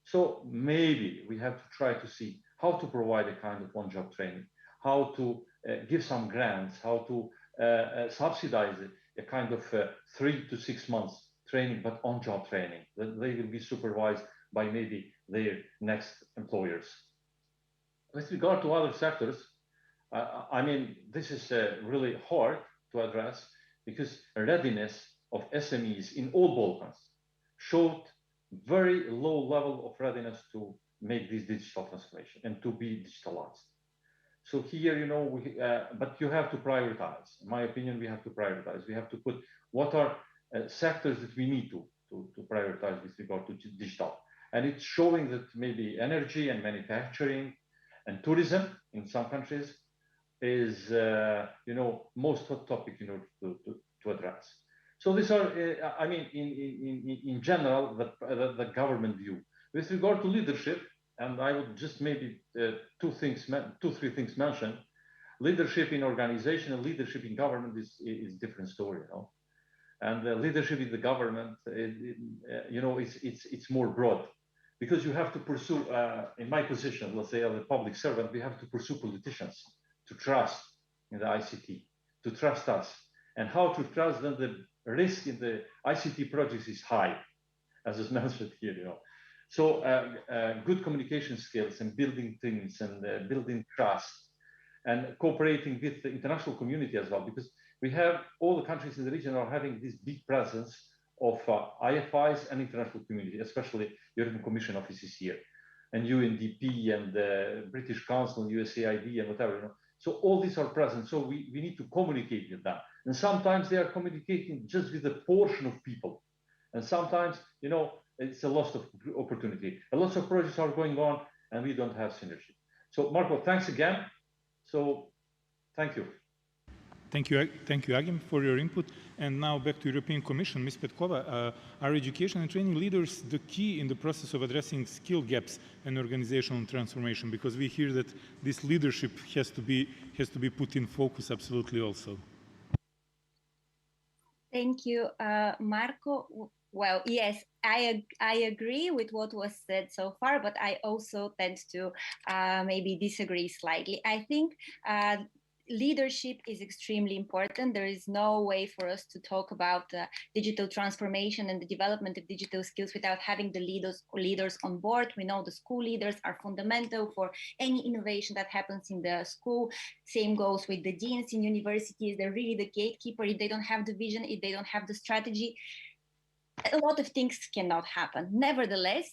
So maybe we have to try to see how to provide a kind of on-job training, how to give some grants, how to subsidize a kind of 3 to 6 months training, but on-job training, that they will be supervised by maybe their next employers. With regard to other sectors, I mean, this is really hard to address, because readiness of SMEs in all Balkans showed very low level of readiness to make this digital transformation and to be digitalized. So here, but you have to prioritize. In my opinion, we have to prioritize. We have to put what are sectors that we need to prioritize with regard to digital. And it's showing that maybe energy and manufacturing and tourism in some countries is, most hot topic in order to address. So these are, I mean, in general, the government view. With regard to leadership, and I would just maybe two, three things mention. Leadership in organization and leadership in government is different story, And the leadership in the government, it's more broad, because you have to pursue. In my position, let's say, as a public servant, we have to pursue politicians to trust in the ICT, to trust us, and how to trust them. The risk in the ICT projects is high, as is mentioned here, So good communication skills and building things and building trust and cooperating with the international community as well, because we have all the countries in the region are having this big presence of IFIs and international community, especially European Commission offices here, and UNDP and the British Council, USAID and whatever, So all these are present. So we need to communicate with them. And sometimes they are communicating just with a portion of people. And sometimes, it's a loss of opportunity. A lot of projects are going on and we don't have synergy. So Marco, thanks again. So thank you. Thank you, Agim, for your input. And now back to European Commission. Ms. Petkova, are education and training leaders the key in the process of addressing skill gaps and organizational transformation? Because we hear that this leadership has to be put in focus absolutely also. Thank you, Marco. Well, yes, I agree with what was said so far, but I also tend to maybe disagree slightly. I think leadership is extremely important. There is no way for us to talk about digital transformation and the development of digital skills without having the leaders on board. We know the school leaders are fundamental for any innovation that happens in the school. Same goes with the deans in universities. They're really the gatekeeper. If they don't have the vision, if they don't have the strategy, a lot of things cannot happen. Nevertheless,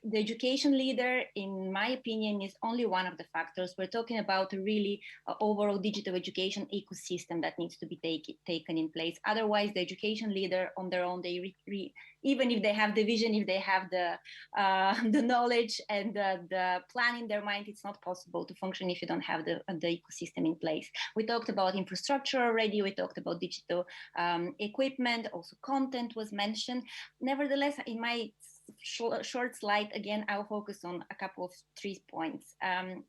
the education leader, in my opinion, is only one of the factors. We're talking about a really overall digital education ecosystem that needs to be taken in place. Otherwise, the education leader on their own, even if they have the vision, if they have the knowledge and the plan in their mind, it's not possible to function if you don't have the ecosystem in place. We talked about infrastructure already. We talked about digital equipment. Also, content was mentioned. Nevertheless, in my short slide, again, I'll focus on a couple of 3 points,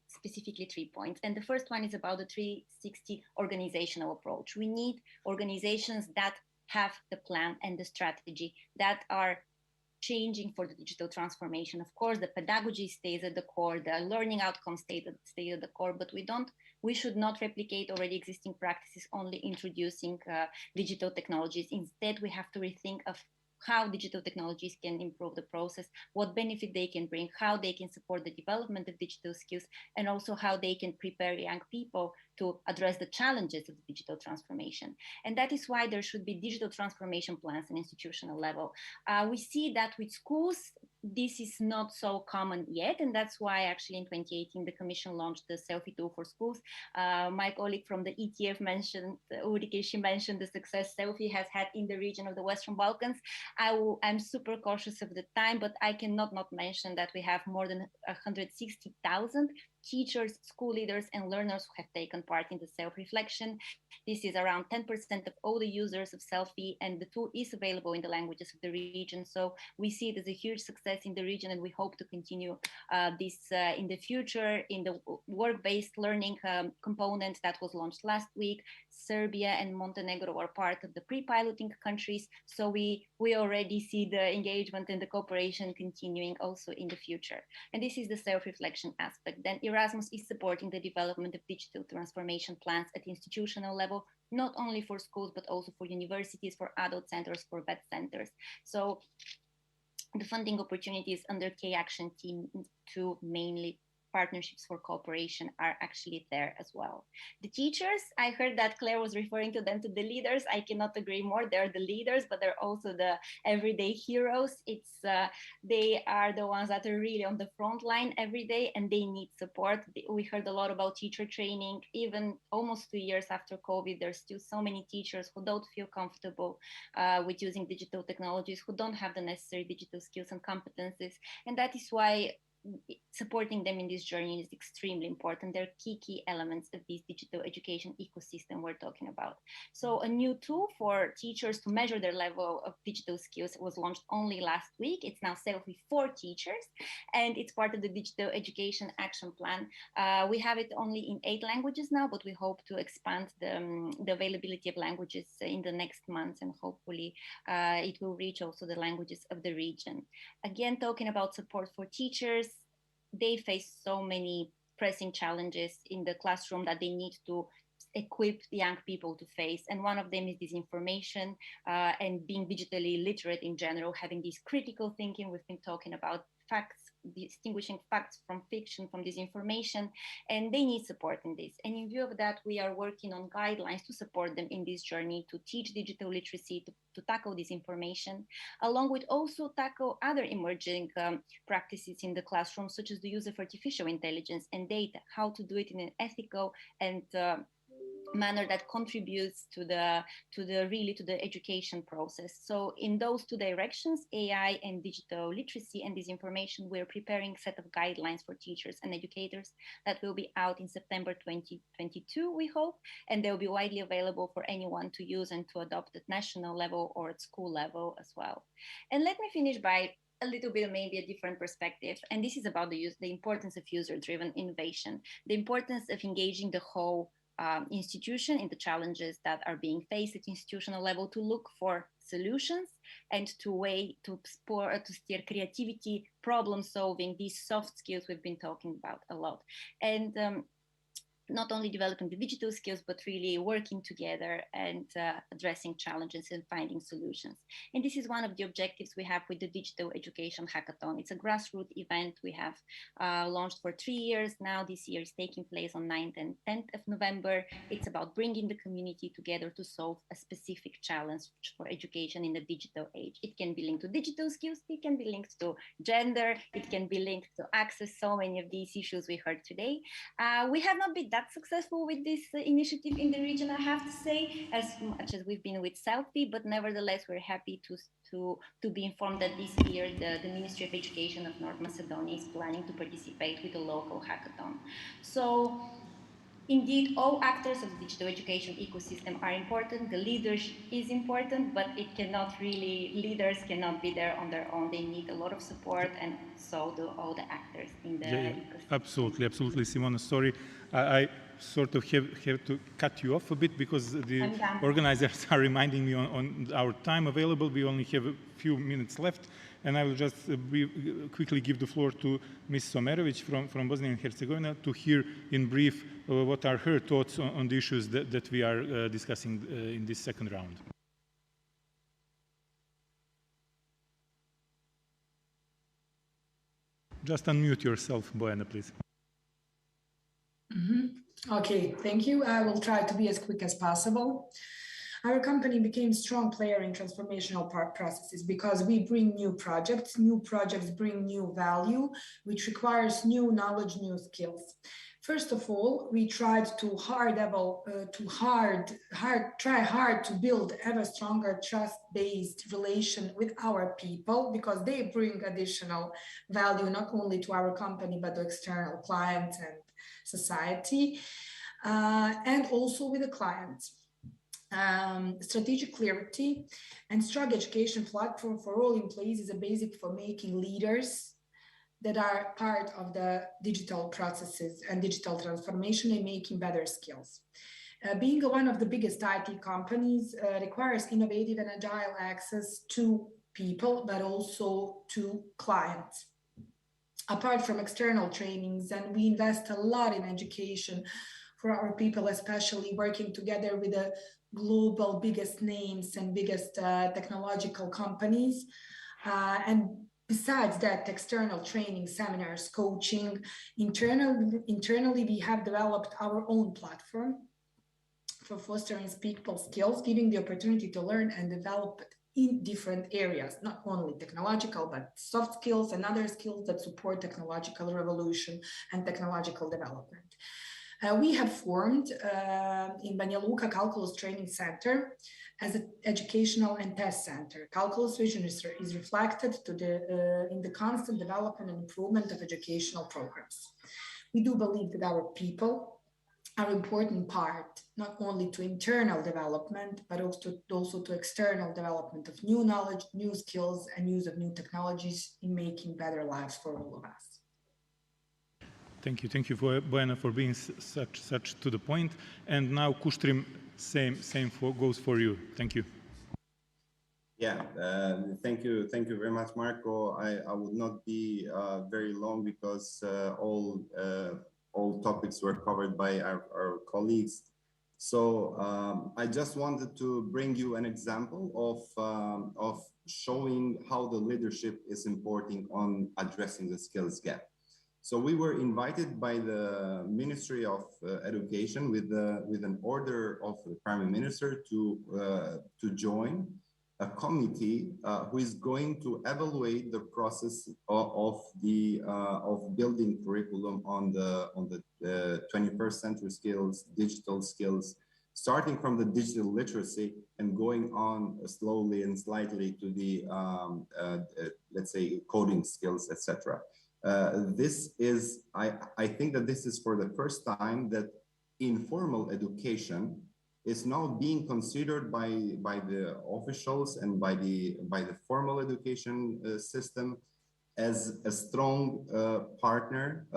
specifically 3 points. And the first one is about the 360 organizational approach. We need organizations that have the plan and the strategy, that are changing for the digital transformation. Of course, the pedagogy stays at the core, the learning outcomes stay at the core, but we should not replicate already existing practices, only introducing digital technologies. Instead, we have to rethink of how digital technologies can improve the process, what benefit they can bring, how they can support the development of digital skills, and also how they can prepare young people to address the challenges of digital transformation. And that is why there should be digital transformation plans at institutional level. We see that with schools, this is not so common yet, and that's why actually in 2018 the Commission launched the Selfie tool for schools. My colleague from the ETF mentioned, Ulrike, she mentioned the success Selfie has had in the region of the Western Balkans. I'm super cautious of the time, but I cannot not mention that we have more than 160,000 teachers, school leaders, and learners who have taken part in the self-reflection. This is around 10% of all the users of Selfie, and the tool is available in the languages of the region. So we see it as a huge success in the region, and we hope to continue this in the future. In the work-based learning component that was launched last week, Serbia and Montenegro are part of the pre-piloting countries. So we already see the engagement and the cooperation continuing also in the future. And this is the self-reflection aspect. Then Erasmus is supporting the development of digital transformation plans at institutional level, not only for schools, but also for universities, for adult centers, for vet centers. So the funding opportunities under K-Action Team 2, mainly partnerships for cooperation, are actually there as well. The teachers, I heard that Claire was referring to them to the leaders. I cannot agree more. They're the leaders, but they're also the everyday heroes. They are the ones that are really on the front line every day, and they need support. We heard a lot about teacher training. Even almost 2 years after COVID, there's still so many teachers who don't feel comfortable with using digital technologies, who don't have the necessary digital skills and competencies. And that is why supporting them in this journey is extremely important. They're key elements of this digital education ecosystem we're talking about. So a new tool for teachers to measure their level of digital skills was launched only last week. It's now Selfie for Teachers, and it's part of the Digital Education Action Plan. We have it only in 8 languages now, but we hope to expand the availability of languages in the next months, and hopefully it will reach also the languages of the region. Again, talking about support for teachers, they face so many pressing challenges in the classroom that they need to equip the young people to face. And one of them is disinformation and being digitally literate in general, having this critical thinking. We've been talking about facts, distinguishing facts from fiction, from disinformation, and they need support in this. And in view of that, we are working on guidelines to support them in this journey, to teach digital literacy, to tackle disinformation, along with also tackle other emerging practices in the classroom, such as the use of artificial intelligence and data, how to do it in an ethical and manner that contributes to the education process. So in those 2 directions, AI and digital literacy and disinformation, we're preparing a set of guidelines for teachers and educators that will be out in September 2022, we hope, and they'll be widely available for anyone to use and to adopt at national level or at school level as well. And let me finish by a little bit, maybe a different perspective. And this is about the importance of user-driven innovation, the importance of engaging the whole institution in the challenges that are being faced at institutional level, to look for solutions and to steer creativity, problem solving, these soft skills we've been talking about a lot. And not only developing the digital skills, but really working together and addressing challenges and finding solutions. And this is one of the objectives we have with the Digital Education Hackathon. It's a grassroots event we have launched for 3 years now. This year is taking place on 9th and 10th of November. It's about bringing the community together to solve a specific challenge for education in the digital age. It can be linked to digital skills, it can be linked to gender, it can be linked to access, so many of these issues we heard today. We have not been that successful with this initiative in the region, I have to say, as much as we've been with Selfie, but nevertheless, we're happy to be informed that this year the Ministry of Education of North Macedonia is planning to participate with a local hackathon. So indeed, all actors of the digital education ecosystem are important. The leadership is important, but it cannot really, leaders cannot be there on their own. They need a lot of support, and so do all the actors in the ecosystem. Absolutely, absolutely, Simona. Sorry, I sort of have to cut you off a bit because the organizers are reminding me on our time available. We only have a few minutes left, and I will just quickly give the floor to Ms. Somerovic from Bosnia and Herzegovina to hear in brief what are her thoughts on the issues that we are discussing in this second round. Just unmute yourself, Bojana, please. Okay, thank you. I will try to be as quick as possible. Our company became a strong player in transformational processes because we bring new projects. New projects bring new value, which requires new knowledge, new skills. First of all, we tried to try hard to build ever stronger trust-based relation with our people, because they bring additional value not only to our company but to external clients and society, and also with the clients. Strategic clarity and strong education platform for all employees is a basic for making leaders that are part of the digital processes and digital transformation and making better skills. Being one of the biggest IT companies requires innovative and agile access to people, but also to clients. Apart from external trainings, and we invest a lot in education for our people, especially working together with the global biggest names and biggest technological companies. And besides that, external training, seminars, coaching, internally we have developed our own platform for fostering people skills, giving the opportunity to learn and develop in different areas, not only technological, but soft skills and other skills that support technological revolution and technological development. We have formed in Banja Luka Calculus Training Center as an educational and test center. Calculus vision is reflected in the constant development and improvement of educational programs. We do believe that our people are an important part, not only to internal development, but also to external development of new knowledge, new skills, and use of new technologies in making better lives for all of us. Thank you, Bojana, for being such to the point. And now, Kuštrim, same goes for you. Thank you. Yeah, thank you very much, Marko. I would not be very long because all topics were covered by our colleagues. So I just wanted to bring you an example of showing how the leadership is important on addressing the skills gap. So we were invited by the Ministry of Education with an order of the Prime Minister to join a committee who is going to evaluate the process of building curriculum on the 21st century skills, digital skills, starting from the digital literacy and going on slowly and slightly to the let's say coding skills, etc. This is, I think that this is for the first time that informal education is now being considered by the officials and by the formal education system as a strong partner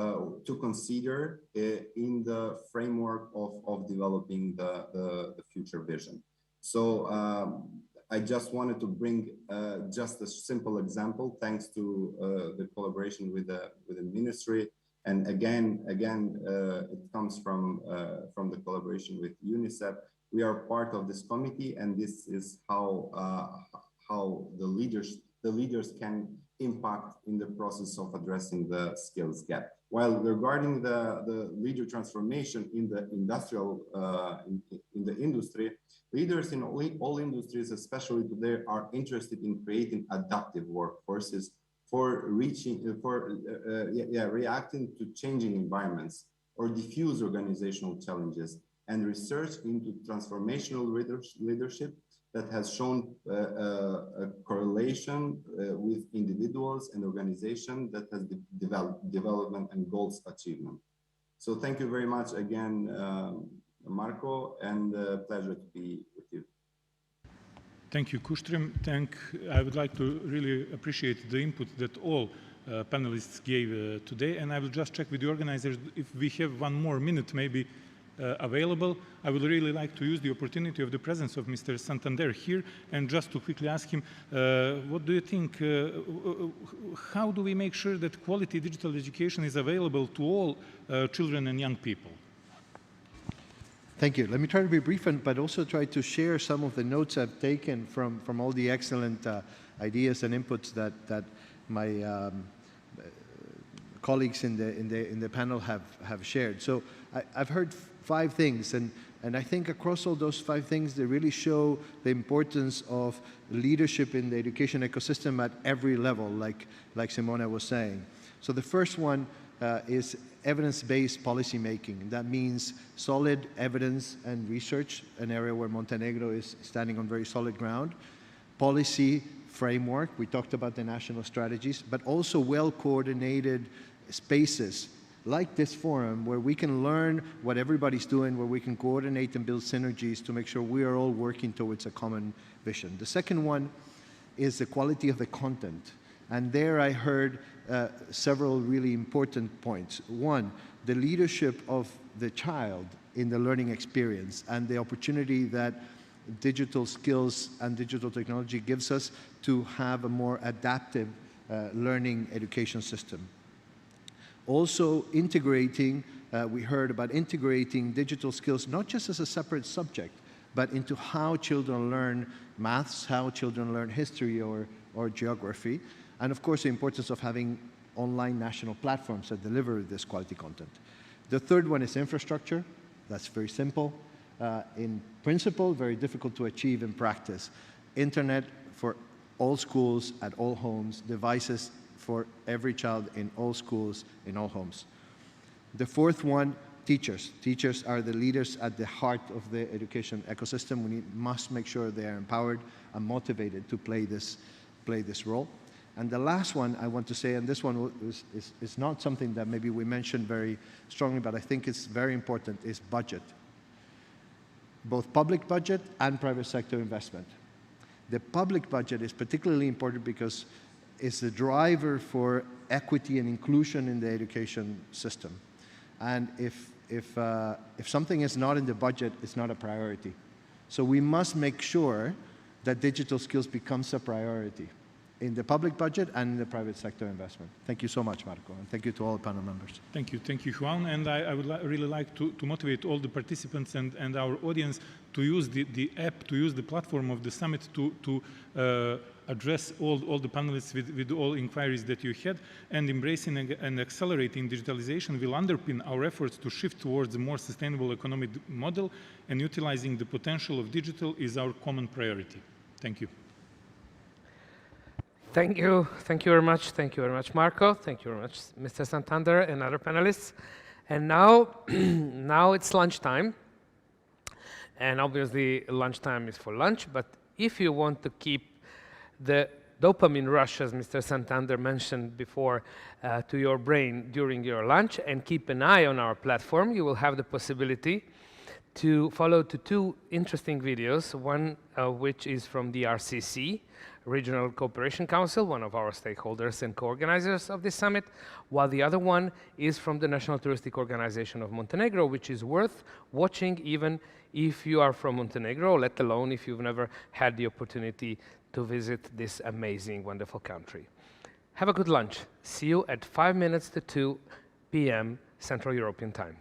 to consider in the framework of developing the future vision. So I just wanted to bring just a simple example, thanks to the collaboration with the ministry, And again, it comes from the collaboration with UNICEF. We are part of this committee, and this is how the leaders can impact in the process of addressing the skills gap. While regarding the leader transformation in the in the industry, leaders in all industries, especially today, are interested in creating adaptive workforces for reacting to changing environments or diffuse organizational challenges, and research into transformational leadership that has shown a correlation with individuals and organizations that has development and goals achievement. So thank you very much again, Marko, and pleasure to be with you. Thank you, Kustrim. I would like to really appreciate the input that all panelists gave today, and I will just check with the organizers if we have one more minute maybe available. I would really like to use the opportunity of the presence of Mr. Santander here and just to quickly ask him, what do you think, how do we make sure that quality digital education is available to all children and young people? Thank you. Let me try to be brief, but also try to share some of the notes I've taken from all the excellent ideas and inputs that my colleagues in the panel have shared. So I've heard 5 things, and I think across all those 5 things, they really show the importance of leadership in the education ecosystem at every level, like Simona was saying. So the first one is evidence-based policy making. That means solid evidence and research, an area where Montenegro is standing on very solid ground. Policy framework, we talked about the national strategies, but also well-coordinated spaces like this forum where we can learn what everybody's doing, where we can coordinate and build synergies to make sure we are all working towards a common vision. The second one is the quality of the content. And there I heard several really important points. One, the leadership of the child in the learning experience and the opportunity that digital skills and digital technology gives us to have a more adaptive learning education system. Also integrating, we heard about integrating digital skills not just as a separate subject, but into how children learn maths, how children learn history or geography, and of course the importance of having online national platforms that deliver this quality content. The third one is infrastructure. That's very simple. In principle, very difficult to achieve in practice. Internet for all schools, at all homes, devices for every child in all schools, in all homes. The fourth one, teachers. Teachers are the leaders at the heart of the education ecosystem. We must make sure they are empowered and motivated to play this role. And the last one I want to say, and this one is not something that maybe we mentioned very strongly, but I think it's very important, is budget. Both public budget and private sector investment. The public budget is particularly important because it's the driver for equity and inclusion in the education system. And if something is not in the budget, it's not a priority. So we must make sure that digital skills becomes a priority in the public budget and in the private sector investment. Thank you so much, Marko, and thank you to all the panel members. Thank you, Juan, and I would really like to motivate all the participants and our audience to use the app, to use the platform of the summit to address all the panelists with all inquiries that you had, and embracing and accelerating digitalization will underpin our efforts to shift towards a more sustainable economic model, and utilizing the potential of digital is our common priority. Thank you. Thank you very much. Thank you very much, Marko. Thank you very much, Mr. Santander and other panelists. And now, now it's lunchtime. And obviously, lunchtime is for lunch. But if you want to keep the dopamine rush, as Mr. Santander mentioned before, to your brain during your lunch, and keep an eye on our platform, you will have the possibility to follow 2 interesting videos, one which is from the RCC, Regional Cooperation Council, one of our stakeholders and co-organizers of this summit, while the other one is from the National Touristic Organization of Montenegro, which is worth watching even if you are from Montenegro, let alone if you've never had the opportunity to visit this amazing, wonderful country. Have a good lunch. See you at 5 minutes to 2 p.m. Central European Time.